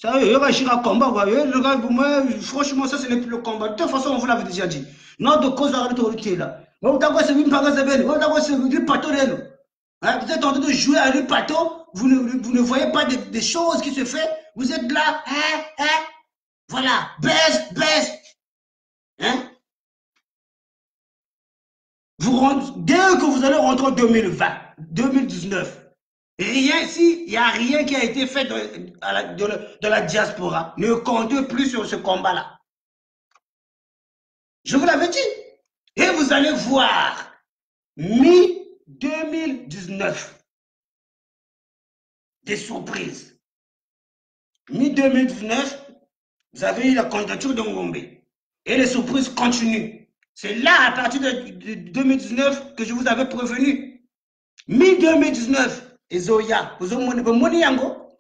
il y aura un combat. Le gars, pour moi, franchement, ça, ce n'est plus le combat. De toute façon, on vous l'avait déjà dit. Non, de cause à l'autorité, là. Vous êtes en train de jouer à un pato, vous ne voyez pas des choses qui se font. Vous êtes là, voilà, baisse. Hein? Dès que vous allez rentrer en 2020, 2019, il n'y a rien qui a été fait dans la diaspora. Ne comptez plus sur ce combat-là. Je vous l'avais dit. Et vous allez voir, mi-2019, des surprises. Mi-2019, vous avez eu la candidature de Ngombe. Et les surprises continuent. C'est là, à partir de 2019, que je vous avais prévenu. Mi-2019, et Zoya, vous avez mon yango,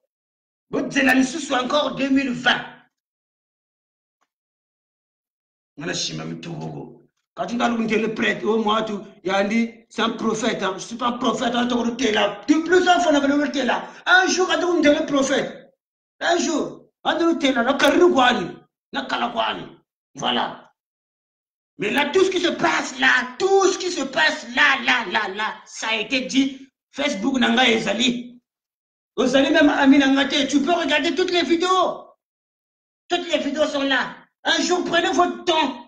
votre zénanissus encore 2020. Quand tu vas le prêtre, au moins, il a dit, c'est un prophète, hein. Je ne suis pas un prophète, hein, là. De plus en plus, là. Un jour, quand tu es le prophète, un jour, quand tu es là, voilà. Mais là, tout ce qui se passe là, ça a été dit. Facebook nanga ezali. Ozali même Ami Nangate, tu peux regarder toutes les vidéos. Toutes les vidéos sont là. Un jour, prenez votre temps.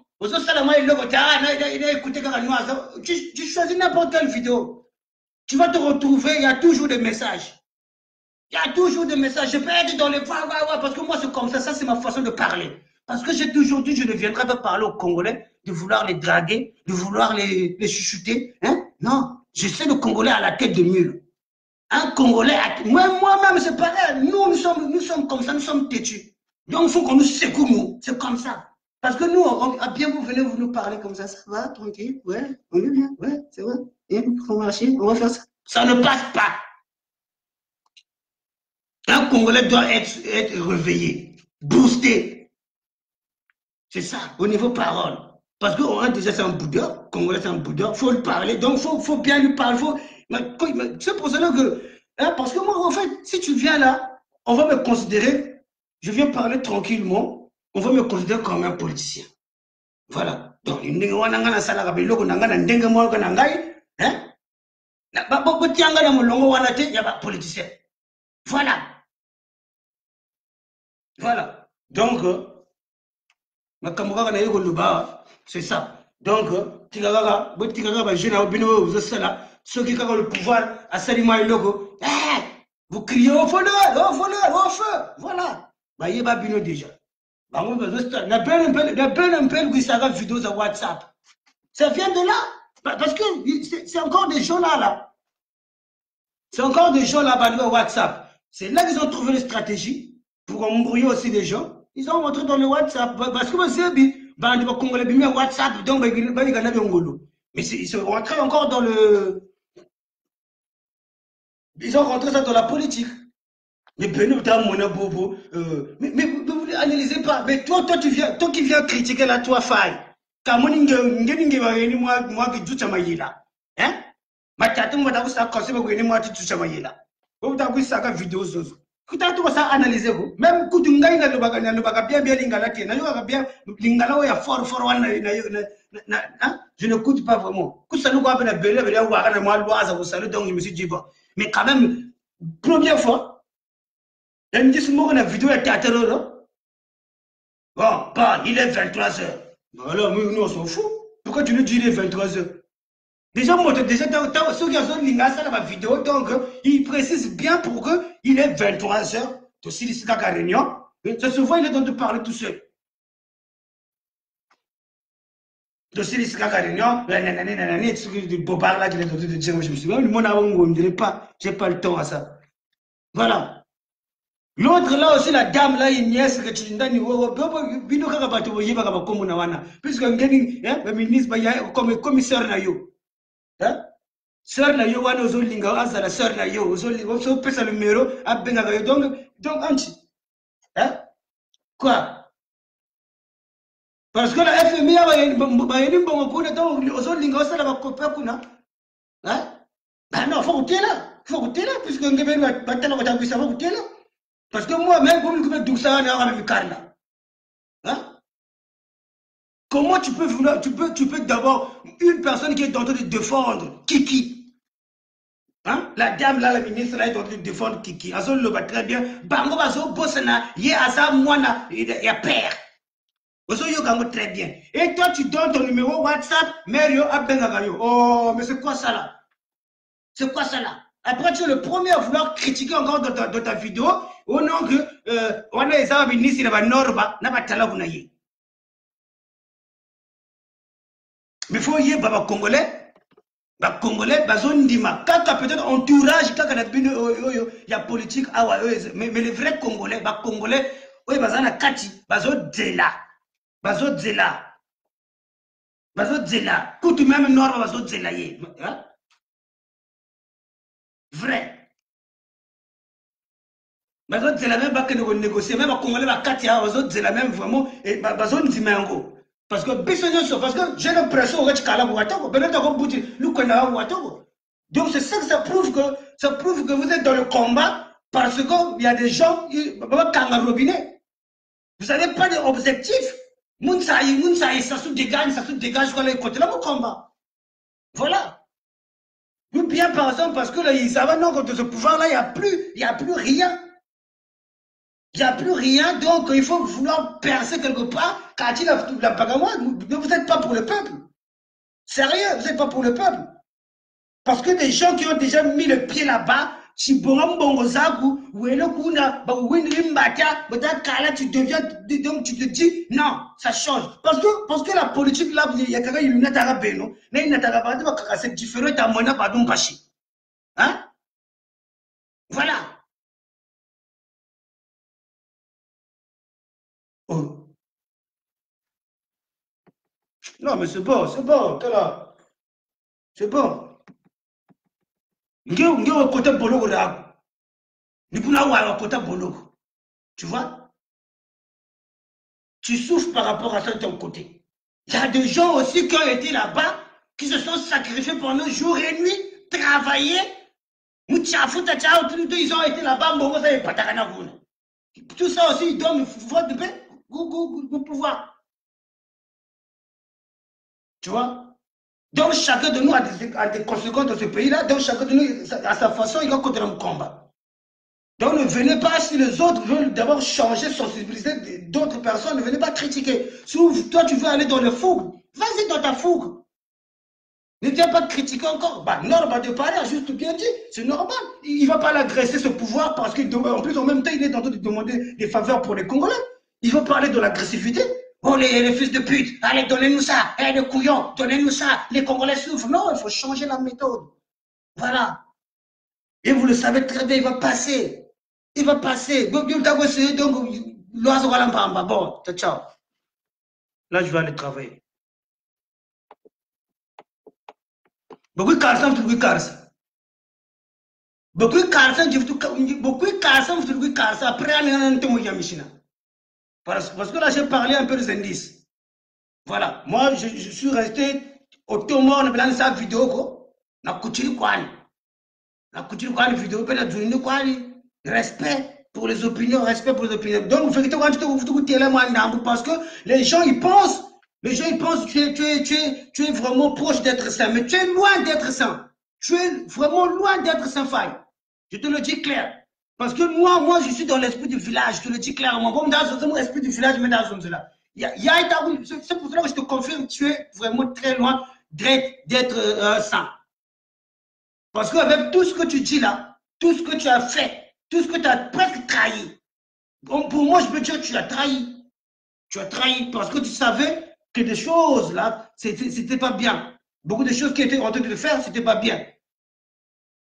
Tu choisis n'importe quelle vidéo. Tu vas te retrouver, il y a toujours des messages. Il y a toujours des messages. Je peux être dans les parce que moi, c'est comme ça c'est ma façon de parler. Parce que j'ai toujours dit, je ne viendrai pas parler aux Congolais, de vouloir les draguer, de vouloir les chuchoter. Hein? Non, je sais le Congolais à la tête de mule. Un Congolais, moi-même, c'est pareil. Nous sommes comme ça, nous sommes têtus. Donc, il faut qu'on nous secoue, nous. C'est comme ça. Parce que nous, bien vous venez vous nous parler comme ça va, tranquille, ouais, on est bien, ouais, c'est vrai. Et on va marcher, on va faire ça. Ça ne passe pas. Un Congolais doit être réveillé, boosté. C'est ça, au niveau parole. Parce qu'on a déjà c'est un boudeur, Congolais c'est un boudeur, il faut lui parler, donc il faut bien lui parler. C'est pour cela que, hein, parce que moi, en fait, si tu viens là, on va me considérer, je viens parler tranquillement, on va me considérer comme un politicien. Voilà. Donc, hein? Politicien. Voilà. Voilà. Donc, c'est ça. Donc, ceux qui ont le pouvoir à Salima et Logo, vous criez au voleur, au feu. Voilà. Bah, il y a Bino déjà. Bah, on a un vidéo sur WhatsApp. Ça vient de là. Parce que c'est encore des gens là. C'est encore des gens là-bas sur WhatsApp. C'est là qu'ils ont trouvé une stratégie pour embrouiller aussi des gens. Ils ont rentré dans le WhatsApp. Parce que c'est WhatsApp, donc mais ils sont rentrés encore dans le. Ils ont rentré ça dans la politique. Mais vous n'analysez pas. Mais toi qui viens critiquer la toi faille. Hein? Vidéo analyser même je n'écoute pas vraiment. Donc je me suis dit bon, mais quand même première fois il me dit une vidéo est bon, il est 23h. Alors nous on s'en fout. Pourquoi tu nous dis il est 23h? Déjà, ceux qui ont lié ça dans ma vidéo, donc il précise bien pour qu'il est 23h, de Silisika réunion. C'est souvent il est en train de parler tout seul. De Silisika réunion, de Bobard là, qui est en train de dire, je me suis dit, on ne dirait pas, j'ai pas le temps à ça. Voilà. L'autre là aussi, la dame là, une nièce que tu n'as pas, puisque le ministre, comme commissaire là, hein? Sœur na yo wana ozolinga azala sœur na yo ozolinga pesa le numéro abenga yo donc anti hein quoi parce que la FMI ba yeni mbongo kuna donc ozolinga osala ba copain kuna hein bah non faut kutela puisque ngebe batala ba tabisa faut kutela parce que moi même comme le dousa na ngala mikarna hein comment tu peux d'abord une personne qui est en train de défendre Kiki. Hein? La dame là, la ministre là, est en train de défendre Kiki. Azol le va très bien. Bango bazo bossana, ye asa mwana, ya père. Ozo yo gango très bien. Et toi tu donnes ton numéro WhatsApp, Mario Abengagayo. Oh, mais c'est quoi ça là? C'est quoi ça là? Après tu es le premier à vouloir critiquer encore dans ta vidéo au nom que on a les ministres na norba na batala kunaye. Mais faut y baba congolais. Les Congolais, kaka peut-être entourage, kaka na bino il y a politique, mais les vrais Congolais, les Congolais, bazana kati, bazo dzela, kutu même nord bazo dzela ye, vrai. Bazo dzela même ba kene ko négocier, même les Congolais ba kati bazo dzela même vraiment et bazo ndimango. Parce que j'ai l'impression que tu as donc c'est ça que ça prouve que vous êtes dans le combat parce qu'il y a des gens qui vous n'avez pas d'objectif. Ça se dégage quoi les côtés là mon combat. Voilà. Ou bien par exemple parce que là ils savent non contre ce pouvoir là il y a plus rien. Il n'y a plus rien, donc il faut vouloir percer quelque part. Quand il a la Pagamois, vous n'êtes pas pour le peuple. Sérieux, vous n'êtes pas pour le peuple. Parce que des gens qui ont déjà mis le pied là-bas, tu deviens, donc tu te dis, non, ça change. Parce que la politique là, il y a quelqu'un qui c'est différent, hein? Oh. Non, mais c'est bon, c'est bon. Ngeo côté boloko là. Nikuna wa côté boloko. Tu vois? Tu souffres par rapport à ça de ton côté. Il y a des gens aussi qui ont été là-bas, qui se sont sacrifiés pendant jour et nuit, travailler. Ils ont été là-bas, tout ça aussi, ils donnent votre pouvoir. Tu vois? Donc chacun de nous a des conséquences dans ce pays-là, donc chacun de nous, à sa façon, il va continuer le combat. Donc ne venez pas, si les autres veulent d'abord changer, sensibiliser d'autres personnes, ne venez pas critiquer. Si toi tu veux aller dans le fougue, vas-y dans ta fougue. Ne viens pas te critiquer encore. Bah, normal de parler, a juste bien dit, c'est normal. Il ne va pas l'agresser ce pouvoir parce qu'en plus, en même temps, il est en train de demander des faveurs pour les Congolais. Il veut parler de l'agressivité. Oh, les fils de pute, allez, donnez-nous ça. Eh, les couillons, donnez-nous ça. Les Congolais souffrent. Non, il faut changer la méthode. Voilà. Et vous le savez très bien, il va passer. Il va passer. Donc, l'oiseau va l'embamba. Bon, ciao. Là, je vais aller travailler. Beaucoup de carson, beaucoup de carson. Beaucoup de carson, beaucoup de carson. Après, on est en train de machine. Parce que là, j'ai parlé un peu des indices. Voilà. Moi, je suis resté au tournoi, on a besoin de sa vidéo. La couture, quoi. La couture, quoi, vidéo, peut être quoi. Respect pour les opinions, respect pour les opinions. Donc, vous faites parce que les gens, ils pensent. Les gens, ils pensent que tu es vraiment proche d'être saint, mais tu es loin d'être saint. Tu es vraiment loin d'être saint, faille. Je te le dis clair. Parce que moi, je suis dans l'esprit du village, je te le dis clairement. Comme dans l'esprit du village, mais dans là. C'est pour cela que je te confirme, tu es vraiment très loin d'être saint. Parce qu'avec tout ce que tu dis là, tout ce que tu as fait, tout ce que tu as presque trahi, donc pour moi, je peux dire que tu as trahi. Tu as trahi parce que tu savais que des choses là, c'était pas bien. Beaucoup de choses qui étaient en train de faire, c'était pas bien.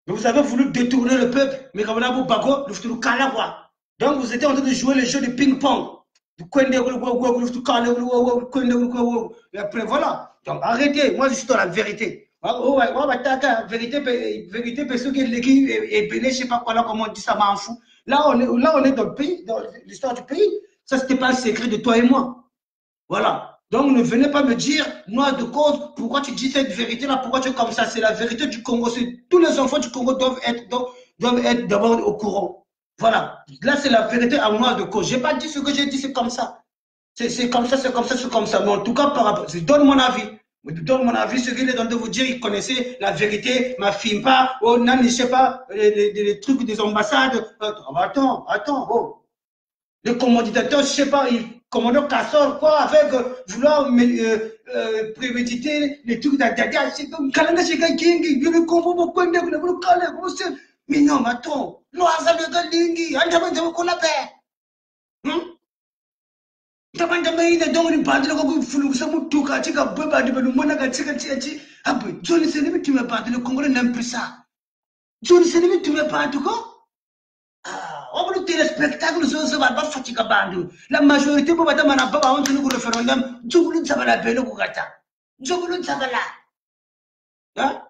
Mais vous avez voulu détourner le peuple, mais comme là, vous bago, vous donc vous étiez en train de jouer le jeu de ping-pong. Et après, voilà. Donc arrêtez, moi je suis dans la vérité. Vérité, parce que l'équipe est béné, je ne sais pas quoi, là, comment on dit ça, m'en fout. Là, on est dans le pays, dans l'histoire du pays. Ça, ce n'était pas le secret de toi et moi. Voilà. Donc, ne venez pas me dire, noix de cause, pourquoi tu dis cette vérité-là, pourquoi tu es comme ça. C'est la vérité du Congo. Tous les enfants du Congo doivent être d'abord au courant. Voilà. Là, c'est la vérité à noix de cause. Je n'ai pas dit ce que j'ai dit, c'est comme ça. C'est comme ça, c'est comme ça, c'est comme ça. Mais en tout cas, par rapport, je donne mon avis. Je donne mon avis, ce qu'il est en train de vous dire, il connaissait la vérité, ma fille pas, oh non, je sais pas, les trucs des ambassades. Attends, oh. Le commanditateur, je sais pas, il commandant Kassor, quoi, avec vouloir préméditer les trucs d'Agaga. C'est comme Kalanga Shekakingi, le combo, mais non, mais attends, l'oiseau de Galingi, on demande qu'on l'appelle. Tabanda ina dongri badile ko fulu samu tuka tika beba de belu mona ka tika tika abu Johnny Senemi tu me badile Congolais n'aime plus ça. Johnny Senemi tu me badile ko ah on veut le spectacle se va pas fatiguer bandu. La majorité pour bata mana baba on tenu ko référendum jugulu zabala belo ko kata. Jugulu zabala. Hein?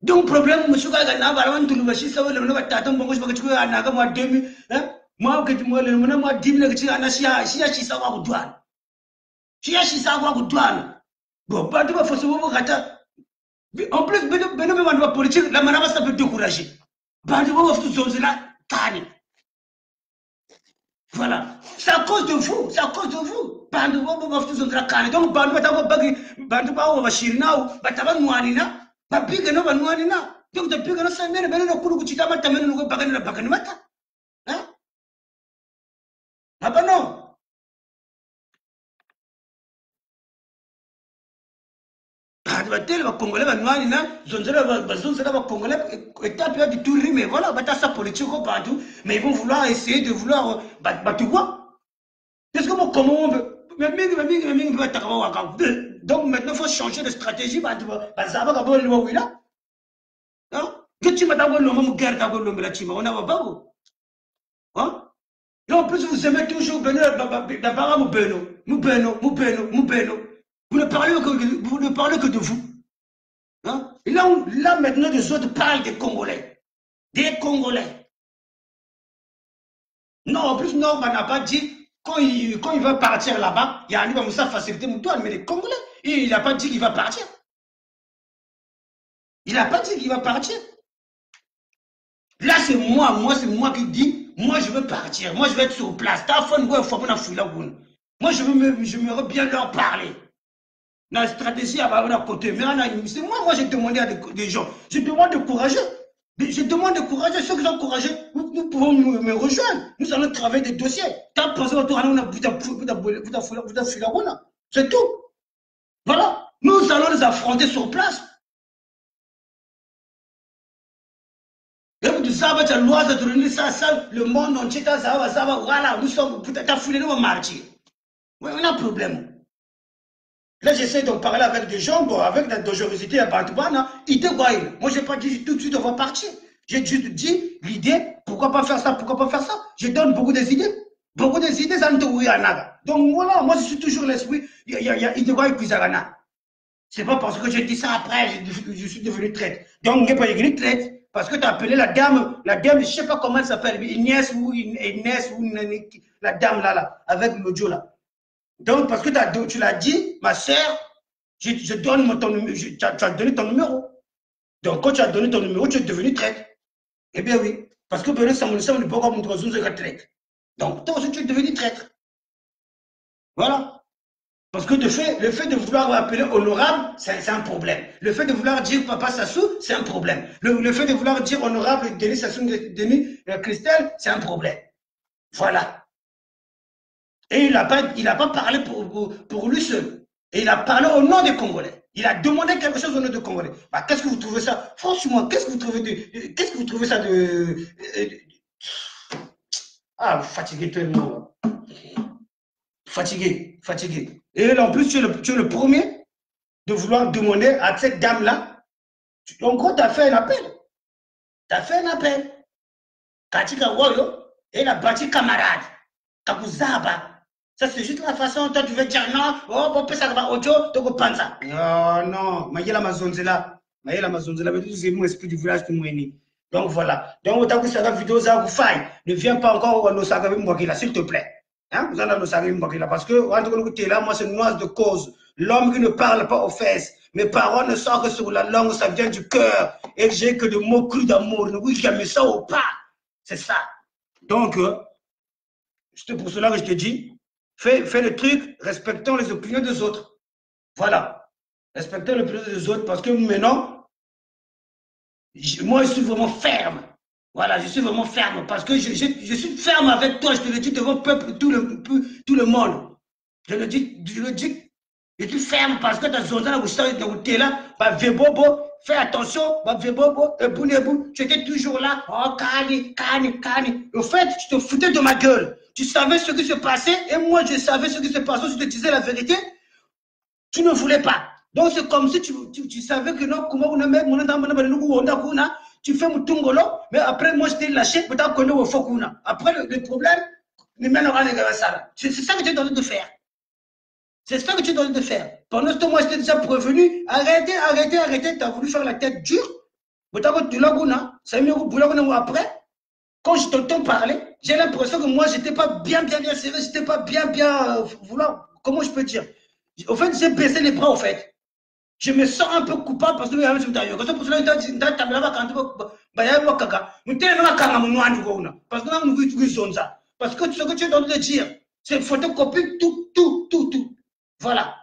Donc problème monsieur ka na ba on tulu bashi sawo le no batata mbongo shibaka chiko anaga mwa demi hein? Moi, que tu me le moi, 10 000 que tu as, si ça va au douane. Si ça va au douane. Bon, pas de ma façon, vous gata. En plus, ben, politique, la manava, ça peut décourager. Bah, de vous, là, tani. Voilà. C'est à cause de vous, c'est à cause de vous. Bah, de vous, là, tani. Donc, bah, on va chirina, bah, t'as pas nouanina, bah, pique, non, bah, nouanina. Donc, depuis que nous sommes venus, ben, nous, pour que tu t'as mal, t'as mal, nous, bah, la baganimata. Hein? Ah ben non. Les Congolais, mais voilà, politique mais ils vont vouloir essayer de vouloir, tu vois. Qu'est-ce que comment on veut? Donc maintenant, il faut changer de stratégie. Ça va d'abord le mot là. Que tu m'as d'abord le mot guerre d'abord le mot là, on a pas. en plus, vous aimez toujours Dabara Moubeno. Vous ne parlez que de vous. Hein? Et là, maintenant, les autres parlent des Congolais. Des Congolais. Non, en plus, non, on n'a pas dit, quand il va partir là-bas, il y a un ça faciliter mon toit, mais les Congolais, il n'a pas dit qu'il va partir. Il n'a pas dit qu'il va partir. Là, c'est moi c'est moi qui dis, moi je veux partir, moi je veux être sur place. Moi, je me bien leur parler. La stratégie à côté. Mais c'est moi j'ai demandé à des gens. Je demande de courageux. Je demande de courageux. Ceux qui sont courageux, nous pouvons me rejoindre. Nous allons travailler des dossiers. C'est tout. Voilà. Nous allons les affronter sur place. Le monde entier, voilà, nous sommes on a un problème. Là, j'essaie de parler avec des gens, bon, avec la dangerosité à Batouana, moi, je n'ai pas dit tout de suite, on va partir. J'ai juste dit l'idée, pourquoi pas faire ça, pourquoi pas faire ça. Je donne beaucoup des idées. Beaucoup des idées, ça ne te oui à nada. Donc, voilà, moi, je suis toujours l'esprit, il y a Idégoï Kuzarana. C'est pas parce que j'ai dit ça après, je suis devenu traître. Donc, je n'ai pas devenu traître. Parce que tu as appelé la dame, je ne sais pas comment elle s'appelle, Inès ou la dame là, avec l'audio là. Donc, parce que tu l'as dit, ma sœur, je donne ton numéro, tu as donné ton numéro. Donc, quand tu as donné ton numéro, tu es devenu traître. Eh bien oui, parce que Benoît Samuel ne peut pas me traître. Donc, toi aussi, tu es devenu traître. Voilà. Parce que le fait de vouloir appeler honorable, c'est un problème. Le fait de vouloir dire Papa Sassou, c'est un problème. Le fait de vouloir dire honorable Denis Sassou, Denis Christelle, c'est un problème. Voilà. Et il n'a pas parlé pour lui seul. Et il a parlé au nom des Congolais. Il a demandé quelque chose au nom des Congolais. Bah, qu'est-ce que vous trouvez ça? Franchement, qu'est-ce que vous trouvez ça de... Ah, fatigué tellement. Fatigué. Et là, en plus, tu es le premier de vouloir demander à cette dame-là. En gros, tu as fait un appel. Katika Woyo, et la bâti camarade. Kabuzaba. Ça, c'est juste la façon dont tu veux dire non. Oh, bon, ça va audio, tu comprends ça. Non. Maïla Mazonzela, mais c'est mon esprit du village qui m'a. Donc voilà. Donc, autant que ça va vidéo, ça vous faille. Ne viens pas encore au Nosagavi Mwakila, s'il te plaît. Hein? Vous allez au Nosagavi Mwakila. Parce que, là, moi, c'est une noise de cause. L'homme qui ne parle pas aux fesses. Mes paroles ne sortent que sur la langue, ça vient du cœur. Et j'ai que de mots crus d'amour. Oui, j'aime ça ou pas. C'est ça. Donc, c'est pour cela que je te dis, fais le truc, respectons les opinions des autres. Voilà. Respectons les opinions des autres parce que maintenant, moi, je suis vraiment ferme. Voilà, je suis vraiment ferme parce que je suis ferme avec toi. Je te le dis devant le peuple, tout le monde. Je le dis, je suis ferme parce que dans zone là, bah, fais attention, bah, tu étais toujours là. Oh, Kani. Au fait, tu te foutais de ma gueule. Tu savais ce qui se passait et moi, je savais ce qui se passait. Je te disais la vérité. Tu ne voulais pas. Donc, c'est comme si tu savais que non, tu fais mon tungolo, mais après, moi, je t'ai lâché, peut-être qu'on est au Fokuna. Après, le problème, c'est ça que tu es en train de faire. C'est ça que tu es en train de faire. Pendant ce temps, moi, je t'ai déjà prévenu. Arrêtez. Tu as voulu faire la tête dure. Après, quand je t'entends parler, j'ai l'impression que moi, j'étais pas bien serré, j'étais pas bien, vouloir, comment je peux dire? Au fait, j'ai baissé les bras, au fait. Je me sens un peu coupable parce que parce que ce que tu es en train de dire, c'est photocopie, tout. Voilà.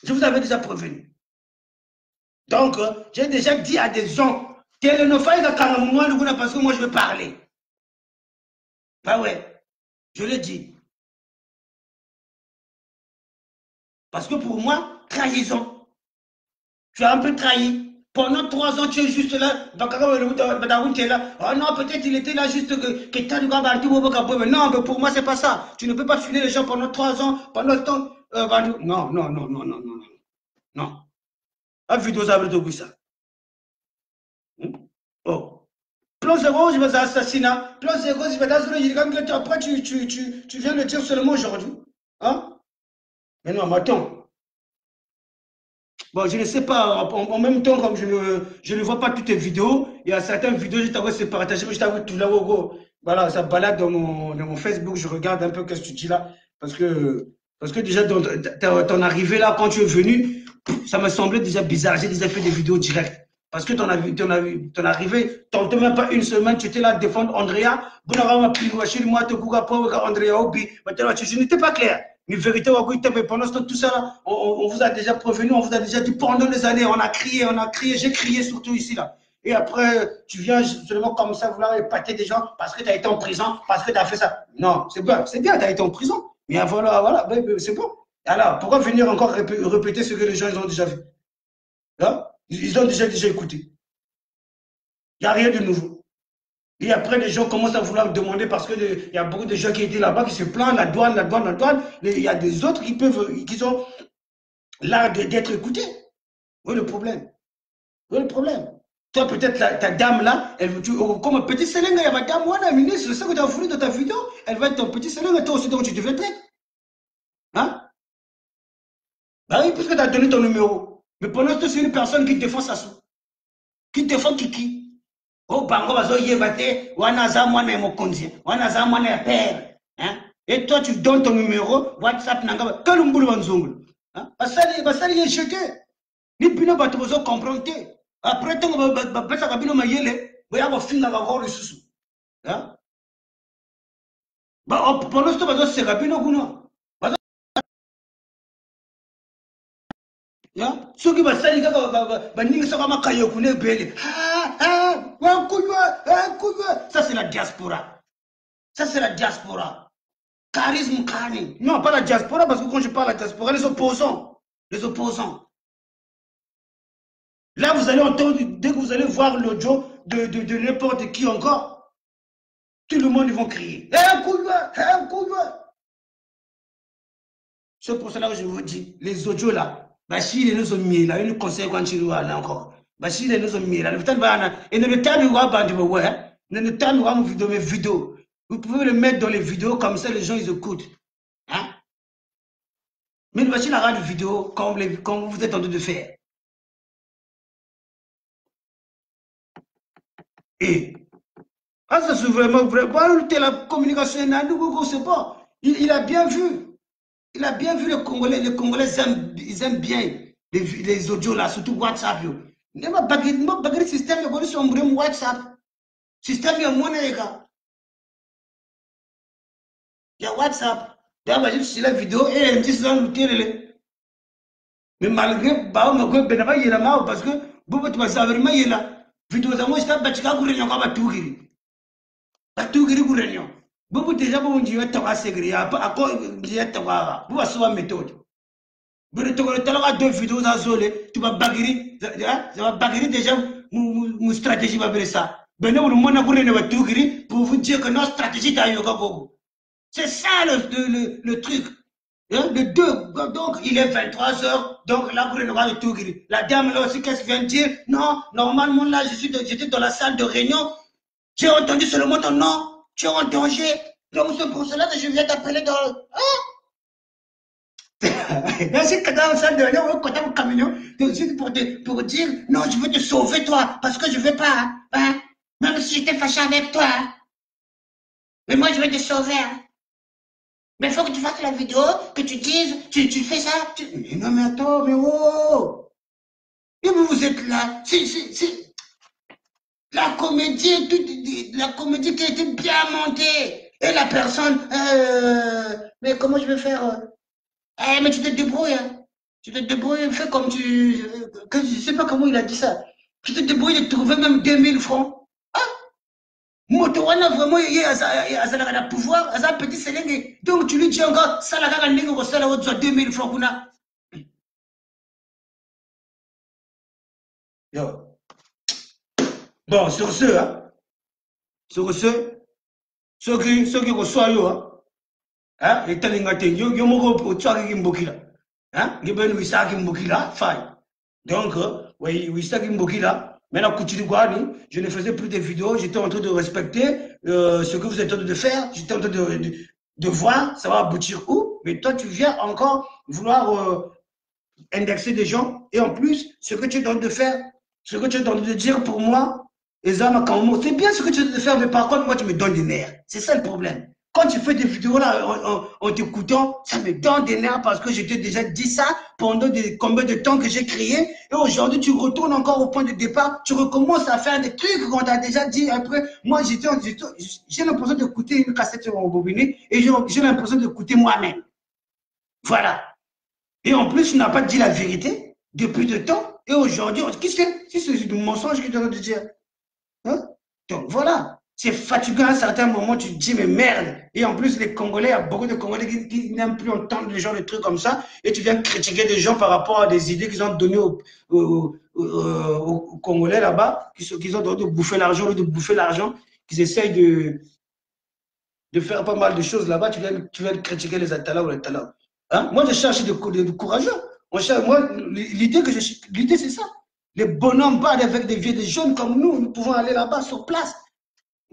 Je vous avais déjà prévenu. Donc, j'ai déjà dit à des gens, parce que moi je veux parler. Bah ouais, je l'ai dit. Parce que pour moi, trahison. Tu as un peu trahi. Pendant 3 ans, tu es juste là. Oh non, peut-être il était là juste que non, mais pour moi, c'est pas ça. Tu ne peux pas filer les gens pendant 3 ans, pendant le temps. Non. La vidéo, ça va être ça. Oh. Plan zéro, je vais assassinat. Plan zéro, je vais assassiner. Après, tu viens de dire seulement aujourd'hui. Hein? Mais non, mais attends. Bon, je ne sais pas. En même temps, comme je ne vois pas toutes tes vidéos, il y a certaines vidéos, je t'avoue, c'est partagé, mais je t'avoue, tout là-haut, gros. Voilà, ça balade dans mon Facebook, je regarde un peu ce que tu dis là. Parce que déjà, ton arrivée là, quand tu es venu, ça me semblait déjà bizarre. J'ai déjà fait des vidéos directes. Parce que ton arrivée, tu même pas une semaine, tu étais là à défendre Andrea. Je n'étais pas clair. Mais vérité, pendant tout ça, là, on vous a déjà prévenu, on vous a déjà dit pendant des années, on a crié, j'ai crié surtout ici là. Et après, tu viens seulement comme ça vouloir épater des gens parce que tu as été en prison, parce que tu as fait ça. Non, c'est bien, tu as été en prison. Mais voilà, c'est bon. Alors, pourquoi venir encore répéter ce que les gens ils ont déjà vu? Hein? Ils ont déjà écouté. Il n'y a rien de nouveau. Et après, les gens commencent à vouloir demander parce qu'il y a beaucoup de gens qui étaient là-bas qui se plaignent, la douane. Il y a des autres qui sont là d'être écoutés. Où est le problème? Où est le problème? Toi, peut-être ta dame là, elle veut comme un petit sélénga, il y a ma dame, moi, la ministre, c'est ça que tu as voulu dans ta vidéo, elle va être ton petit sélénga, toi aussi, donc tu devais être. Hein? Bah oui, puisque tu as donné ton numéro. Mais pendant que c'est une personne qui défend sa sou, qui défend Kiki. Oh, bango bazo yebate, wana za mwana ya mokonzi, wana za mwana ya père. Hein? Et toi, tu donnes ton numéro, WhatsApp, nanga, kalumbulu wanzungulu. Hein? Basali est jeté. Ni bino bato bozo comprendre. Après, tant que basa kabino mayele, boya bo finga ba hori susu. Hein? Ba, pendant ce temps, bazo se kabino kuno. Ceux qui vont s'allier, ça c'est la diaspora. Ça c'est la diaspora. Charisme Kani. Non, pas la diaspora, parce que quand je parle de la diaspora, les opposants. Les opposants. Là, vous allez entendre, dès que vous allez voir l'audio de n'importe qui encore, tout le monde, ils vont crier. C'est pour cela que je vous dis, les audios là, Bachir nous ont mis là, une conseil quand tu là encore. Bachir nous ont mis là, le temps va et ne le temps nous va bande ouais, ne le temps nous va mes vidéos. Vous pouvez le mettre dans les vidéos comme ça les gens ils écoutent. Hein? Mais Bachir a une vidéo comme vous êtes en train de faire. Et ça c'est vraiment vrai. La communication c'est pas. Il a bien vu. Il a bien vu les Congolais. Les Congolais ils aiment bien les audios là, surtout WhatsApp. Il y a un système de WhatsApp. Système de monnaie. Il y a WhatsApp. D'ailleurs, je suis la vidéo et elle me dit ça. Mais malgré parce que vous tu vas savoir mais il a vidéo de moi je battu ka kurenyo ka batugiri kurenyo. Vous déjà vous dites que c'est gré. Ako diete kwa. Vous assoa méthode. Vous te deux vidéos à zolé, tu vas bagiri, ça va bagiri déjà mon stratégie va faire ça. Ben on m'a pour vous dire que notre stratégie est yoga. C'est ça le truc. Hein? Le 2, donc il est 23h, donc là vous ne tout gris. La dame là aussi qu'est-ce qu'elle vient de dire? Non, normalement là j'étais dans la salle de réunion, j'ai entendu seulement ton nom, tu es en danger. Donc c'est pour cela que je viens t'appeler dans... Hein? C'est que dans la salle de réunion, quand on camion, pour dire non, je veux te sauver toi, parce que je ne veux pas, hein? Même si j'étais fâché avec toi, hein? Mais moi je vais te sauver. Hein? Mais il faut que tu fasses la vidéo, que tu dises, tu fais ça. Mais non, mais attends, mais oh! Et vous êtes là. C'est la comédie, la comédie qui a été bien montée. Et la personne, mais comment je vais faire? Mais tu te débrouilles, hein. Tu te débrouilles, fais comme tu... je ne sais pas comment il a dit ça. Tu te débrouilles de trouver même 2000 francs. Motowana vraiment il a pouvoir, il a un petit sélégué. Donc tu lui dis encore, ça la gagne, il a 2000 francs. Yo. Bon, sur ce, hein, ceux qui reçoivent, hein, et telingate, yo moko tchaki mbokila, hein, geben wisaki mbokila, fine. Donc, oui, wisaki mbokila, Maintenant, Koutiliguani, je ne faisais plus de vidéos, j'étais en train de respecter ce que vous êtes en train de faire, j'étais en train de voir, ça va aboutir où, mais toi, tu viens encore vouloir indexer des gens, et en plus, ce que tu es en train de faire, ce que tu es en train de dire pour moi, c'est bien ce que tu es en train de faire, mais par contre, moi, tu me donnes des nerfs. C'est ça le problème. Quand tu fais des vidéos là, en t'écoutant, ça me donne des nerfs parce que je t'ai déjà dit ça pendant combien de temps que j'ai créé. Et aujourd'hui, tu retournes encore au point de départ. Tu recommences à faire des trucs qu'on t'a déjà dit. Après, moi, j'ai l'impression d'écouter une cassette rembobinée et j'ai l'impression d'écouter moi-même. Voilà. Et en plus, tu n'as pas dit la vérité depuis de temps. Et aujourd'hui, qu'est-ce que c'est du mensonge que tu as de dire? Hein? Donc voilà, c'est fatigant à un certain moment, tu te dis, mais merde. Et en plus, les Congolais, il y a beaucoup de Congolais qui n'aiment plus entendre des gens, des trucs comme ça. Et tu viens critiquer des gens par rapport à des idées qu'ils ont données aux Congolais là-bas, qu'ils ont donné de bouffer l'argent, de bouffer l'argent, qu'ils essayent de faire pas mal de choses là-bas. Tu viens critiquer les Atala ou les Tala. Hein? Moi, je cherche des courageux. Moi, l'idée, c'est ça. Les bonhommes parlent avec des jeunes comme nous pouvons aller là-bas sur place.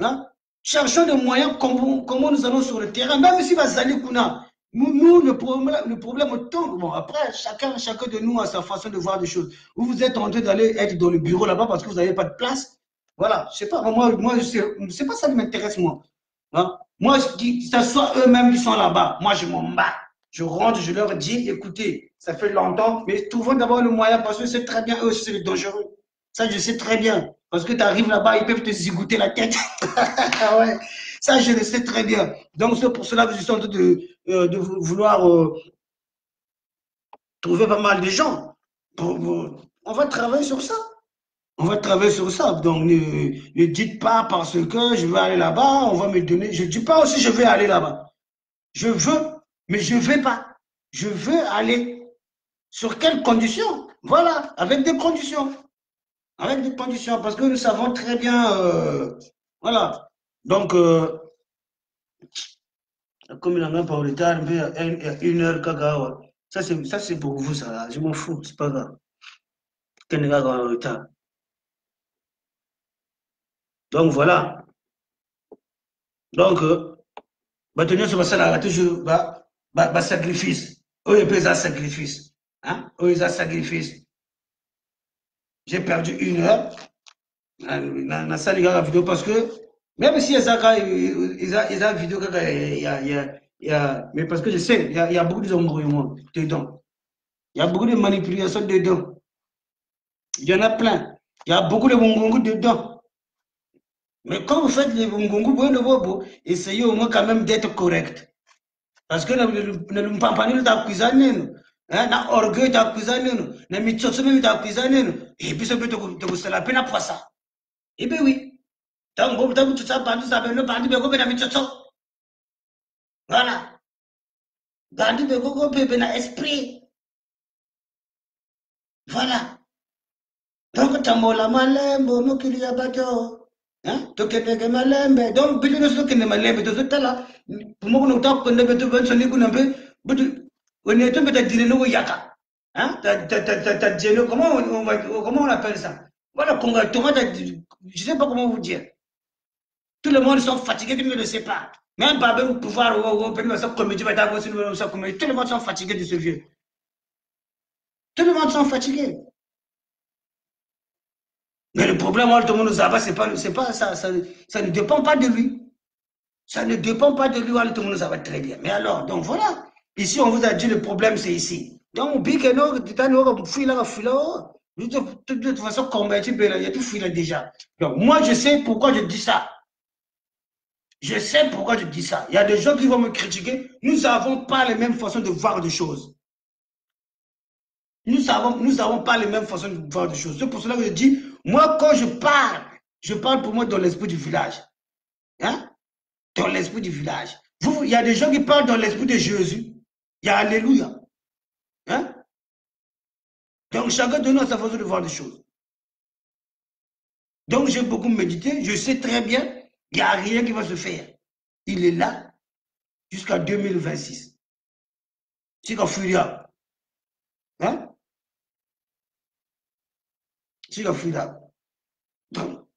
Hein? Cherchons des moyens, comment nous allons sur le terrain, même si Bazali Kuna. Nous, le problème autant. Bon, après, chacun de nous a sa façon de voir les choses. Vous êtes en train d'aller être dans le bureau là-bas parce que vous n'avez pas de place. Voilà, je sais pas, moi c'est pas ça qui m'intéresse, moi. Hein? Moi, que ce soit eux-mêmes qui sont là-bas, moi je m'en bats. Je rentre, je leur dis, écoutez, ça fait longtemps, mais trouvons d'abord le moyen parce que c'est très bien, eux aussi, c'est dangereux. Ça, je sais très bien. Parce que tu arrives là-bas, ils peuvent te zigouter la tête. Ouais. Ça, je le sais très bien. Donc, c'est pour cela que je suis en train de vouloir trouver pas mal de gens. On va travailler sur ça. On va travailler sur ça. Donc, ne dites pas parce que je vais aller là-bas, on va me donner. Je ne dis pas aussi je vais aller là-bas. Je veux, mais je ne vais pas. Je veux aller. Sur quelles conditions? Voilà, avec des conditions. Avec des conditions, parce que nous savons très bien, voilà. Donc, comme il en a pas en retard, il y a 1 heure, Kagawa. Ça, c'est pour vous, ça. Je m'en fous, c'est pas grave. Quel gars en retard. Donc, voilà. Donc, tenir sur ça, toujours, sacrifice. Eux, ils peuvent un sacrifice. Hein? Eux, ils ont sacrifice. J'ai perdu 1 heure dans la salle de vidéo parce que même si ils ont vidéo, mais parce que je sais, il y a beaucoup d'embrouillements dedans. Il y a beaucoup de manipulations dedans. Il y en a plein. Il y a beaucoup de bongongo dedans. Mais quand vous faites les bongongo, essayez au moins quand même d'être correct. Parce que ne mpampani takuizanenu. Na orgueil takuizanenu. Na mitsoso même takuizanenu. Et puis ça peut te la peine à ça. Eh bien oui. Donc, vous avez tout ça, bandu, ça veut le bandu, mais vous avez mis tout ça. Voilà. Bandu, mais vous avez un esprit. Voilà. Donc, tu as la malembe, nous qui y a bateau. Hein? Tu as que malembe. Donc, puis nous sommes qui ne malembe, tu es là. Pour moi, nous avons qu'on avait tout le monde, qu'on avait. On est un peu de dîner, yaka. Hein? T'as dit, comment on appelle ça? Voilà, je ne sais pas comment vous dire. Tout le monde sont fatigués, tu ne le sais pas. Même pas le pouvoir, tout le monde sont fatigués de ce vieux. Tout le monde sont fatigués. Mais le problème, tout le monde nous a c'est pas ça, ça ne dépend pas de lui. Ça ne dépend pas de lui, tout le monde nous a très bien. Mais alors, donc voilà. Ici, on vous a dit le problème, c'est ici. Donc, bien que nous, tu as nous, de toute façon, combattu, il y a tout fouillé déjà. Donc, moi, je sais pourquoi je dis ça. Je sais pourquoi je dis ça. Il y a des gens qui vont me critiquer. Nous n'avons pas les mêmes façons de voir des choses. Nous n'avons pas les mêmes façons de voir des choses. C'est pour cela que je dis, moi, quand je parle pour moi dans l'esprit du village. Hein? Dans l'esprit du village. Il y a des gens qui parlent dans l'esprit de Jésus. Il y a Alléluia. Hein? Donc, chacun de nous a sa façon de voir des choses. Donc, j'ai beaucoup médité. Je sais très bien, il n'y a rien qui va se faire. Il est là jusqu'à 2026. C'est qu'à Furia. Hein? C'est qu'à Furia. Donc,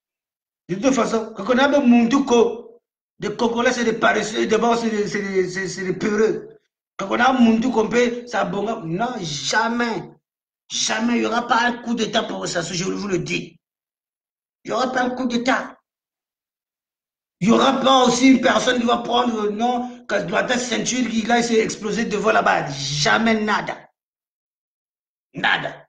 de toute façon, quand on a un Munduko, des Congolais, c'est des paresseux, d'abord, c'est des peureux. Quand on a un Munduko, ça bon. Non, jamais. Jamais, il n'y aura pas un coup d'État pour ça, je vous le dis. Il n'y aura pas un coup d'État. Il n'y aura pas aussi une personne qui va prendre, non, quand il doit être ceinture, qui là, s'est explosé devant là-bas. Jamais nada. Nada.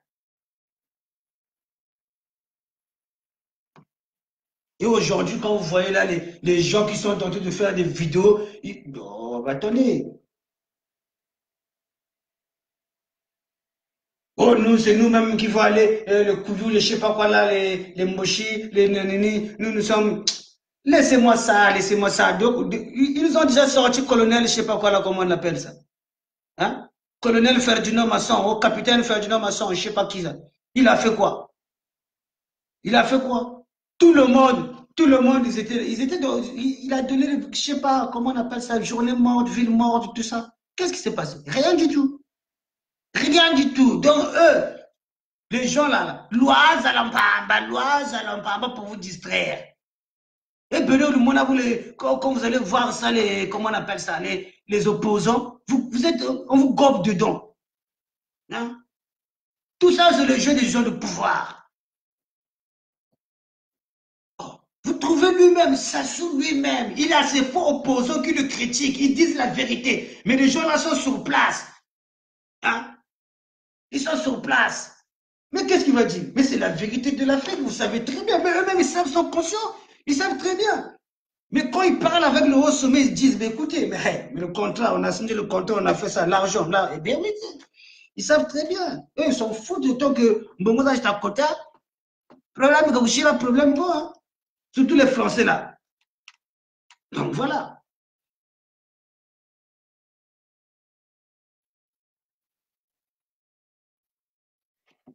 Et aujourd'hui, quand vous voyez là les gens qui sont tentés de faire des vidéos, oh, attendez. Oh, nous, c'est nous-mêmes qui vont aller, le Koudou, les je sais pas quoi là, les Mochi, les Nanini, nous sommes. Laissez-moi ça, laissez-moi ça. Donc, ils ont déjà sorti colonel, je sais pas quoi là, comment on appelle ça. Hein? Colonel Ferdinand Masson, ou capitaine Ferdinand Masson, je sais pas qui ça. Il a fait quoi? Il a fait quoi? Tout le monde, il a donné, je sais pas comment on appelle ça, journée morte, ville morte, tout ça. Qu'est-ce qui s'est passé? Rien du tout. Rien du tout. Donc, eux, les gens là, l'oise à l'empamba pour vous distraire. Et Benoît, le monde, quand vous allez voir ça, comment on appelle ça, les opposants, vous êtes, on vous gobe dedans. Hein? Tout ça, c'est le jeu des gens de pouvoir. Vous trouvez lui-même, Sassou lui-même, il a ses faux opposants qui le critiquent, ils disent la vérité. Mais les gens là sont sur place. Hein? Ils sont sur place. Mais qu'est-ce qu'il va dire? Mais c'est la vérité de l'Afrique, vous savez très bien. Mais eux-mêmes, ils savent, sont conscients. Ils savent très bien. Mais quand ils parlent avec le haut sommet, ils disent, mais écoutez, mais le contrat, on a signé le contrat, on a fait ça, l'argent, là. Eh bien oui, ils savent très bien. Eux, ils s'en foutent de tant que Mbongoza est à côté. Problème, que vous cherchez un problème, pas. Hein? Surtout les Français, là. Donc voilà.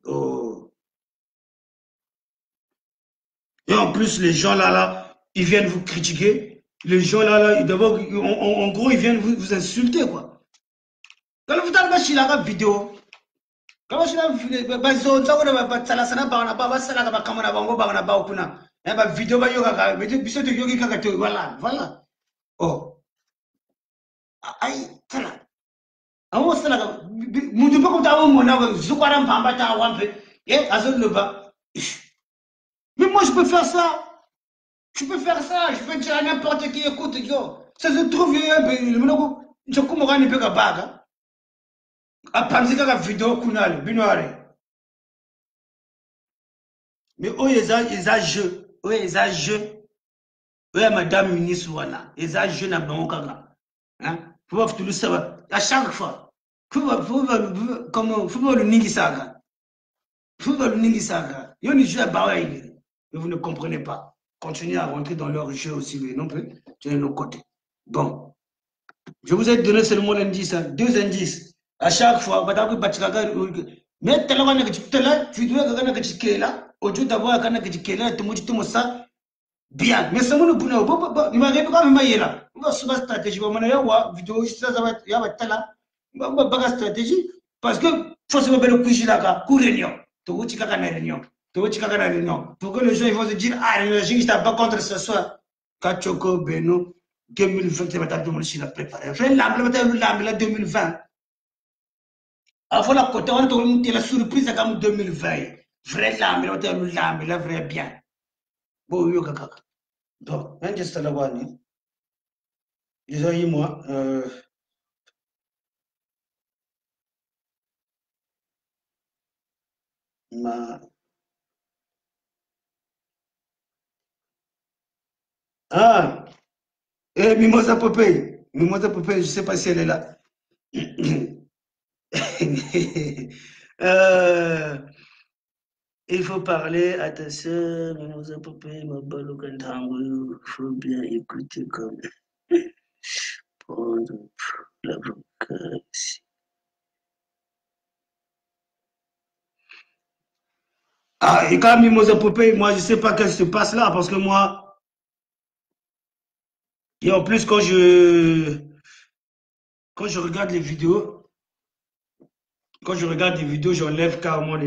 Oh. Et en plus, les gens là, ils viennent vous critiquer. Les gens là, d'abord, en gros, ils viennent vous insulter, quoi. Quand vous avez vu la vidéo, quand vous avez vu la vidéo, vous avez vu la vidéo, voilà, voilà. Oh, aïe, voilà. Awo sala mudu bako ta wo mona zukwara mpamba ta wampe azol leba. Mais moi je peux faire ça. Je peux faire ça, je peux dire à n'importe qui écoute yo. Ça se trouve le mnoko je kumora ni peka baga. Apanzika ka vidéo kunale binware. Mais eza jeu, eza jeu. Madame ministre wana, eza jeu na bango kaka. Hein? Faut tout le savoir à chaque fois. Comme football ningisaka. Football ningisaka. Yo ni jeu à Bawaï. Mais vous ne comprenez pas. Continuez à rentrer dans leur jeu aussi, mais non plus. Tu es de l'autre côté. Bon. Je vous ai donné seulement l'indice, hein, deux indices. À chaque fois, mais tellement on a que là, tu dois que tu là, au lieu d'avoir que tu là, tout le ça bien. Mais ça me boule, il m'a dit pas même là. On va sur la stratégie, on va voir vidéo, ça va, il y a là, on va pas stratégie parce que forcément le coucher là, coup réunion, tu vois tu as une réunion, tu vois tu as une réunion. Pour que les gens ils vont se dire ah, le je n'étais pas contre ce soir. Kachoko Beno 2020 c'est maintenant tout le monde préparé. Frère la 2020. Avant la côté on a la surprise comme 2020. Vrai la vrai bien. Bon yo kaka. Donc, un geste là wani. Ils ont eu moi ma ah Mimosa Popeye. Mimosa Popeye, je sais pas si elle est là. Euh, il faut parler à ta soeur, Mimosa Popeye, ma balle au cantango. Il faut bien écouter comme prendre l'avocat ici. Ah, et quand Mimosa Popeye, moi, je sais pas qu'est-ce qui se passe là, parce que moi, et en plus, quand je regarde les vidéos, j'enlève carrément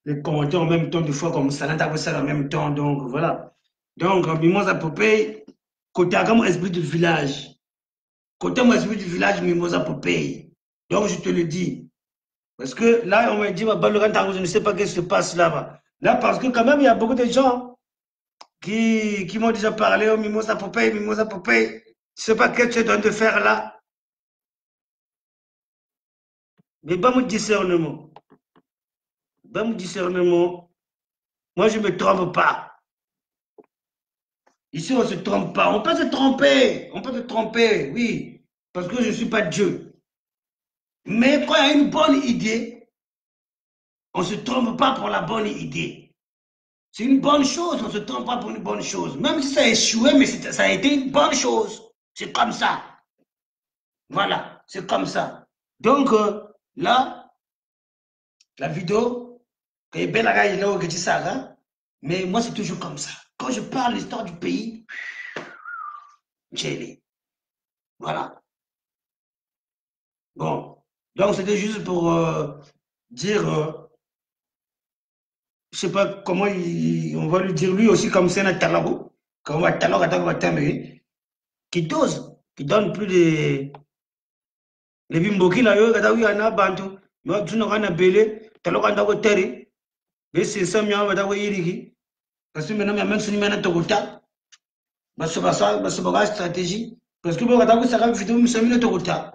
les commentaires en même temps, des fois comme ça, ça en même temps, donc voilà. Donc, Mimosa Popeye, côté à mon esprit du village. Côté mon esprit du village, Mimosa Popeye. Donc, je te le dis. Parce que là, on m'a dit, je ne sais pas ce qui se passe là-bas. Là, parce que quand même, il y a beaucoup de gens qui m'ont déjà parlé, oh, Mimosa Popeye, Mimosa Popeye. Je ne sais pas ce que tu es en train de faire là. Mais pas mon discernement. Pas mon discernement. Moi, je ne me trompe pas. Ici, on ne se trompe pas. On peut se tromper. On peut se tromper, oui. Parce que je ne suis pas Dieu. Mais quand il y a une bonne idée, on ne se trompe pas pour la bonne idée. C'est une bonne chose, on ne se trompe pas pour une bonne chose. Même si ça a échoué, mais ça a été une bonne chose. C'est comme ça. Voilà, c'est comme ça. Donc, là, la vidéo, est belle à là où ça, mais moi, c'est toujours comme ça. Quand je parle de l'histoire du pays, j'ai voilà. Bon, donc c'était juste pour dire, je ne sais pas comment on va lui dire, lui aussi comme c'est un talabo, comme un talabo qui dose, qui donne plus de... Les bimboki là, yo, kata yana bantu, moi, tu n'as pas belé, taloko ndako teri, mais c'est ça, mia, batako yiriki, parce que maintenant, il y a même si maintenant tokota, parce que ça, parce que stratégie, parce que bon, kata ça va vidéo, mais ça mine tokota.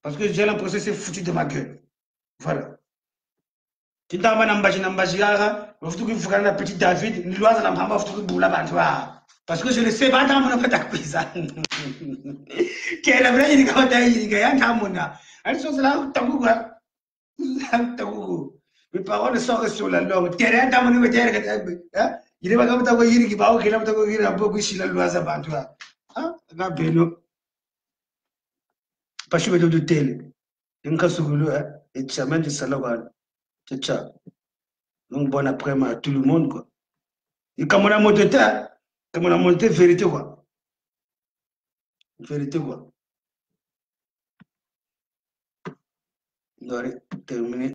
Parce que j'ai l'impression que c'est foutu de ma gueule. Voilà. Tu t'en vas dans Mbajigara, vous faites que vous avez un petit David, nous lois à la maman, vous faites que vous la bantoir. Parce que je ne sais pas dans mon attaque ça. Quelle est la vraie idée quand il y a un tamona. Elle sont là, tabouga. Mes paroles sont sur la langue. Terrain tamona, mais terrain. Il est pas comme ta yiri qui va au kilam, ta yiri un peu si la loi à bantoir. Ah, la beno. Pas chez de télé. Une casse au et tu amènes du salawan. C'est ça. Donc, bon après-midi à tout le monde, quoi. Et comme on a monté, vérité, quoi. Vérité, quoi. On aurait terminé.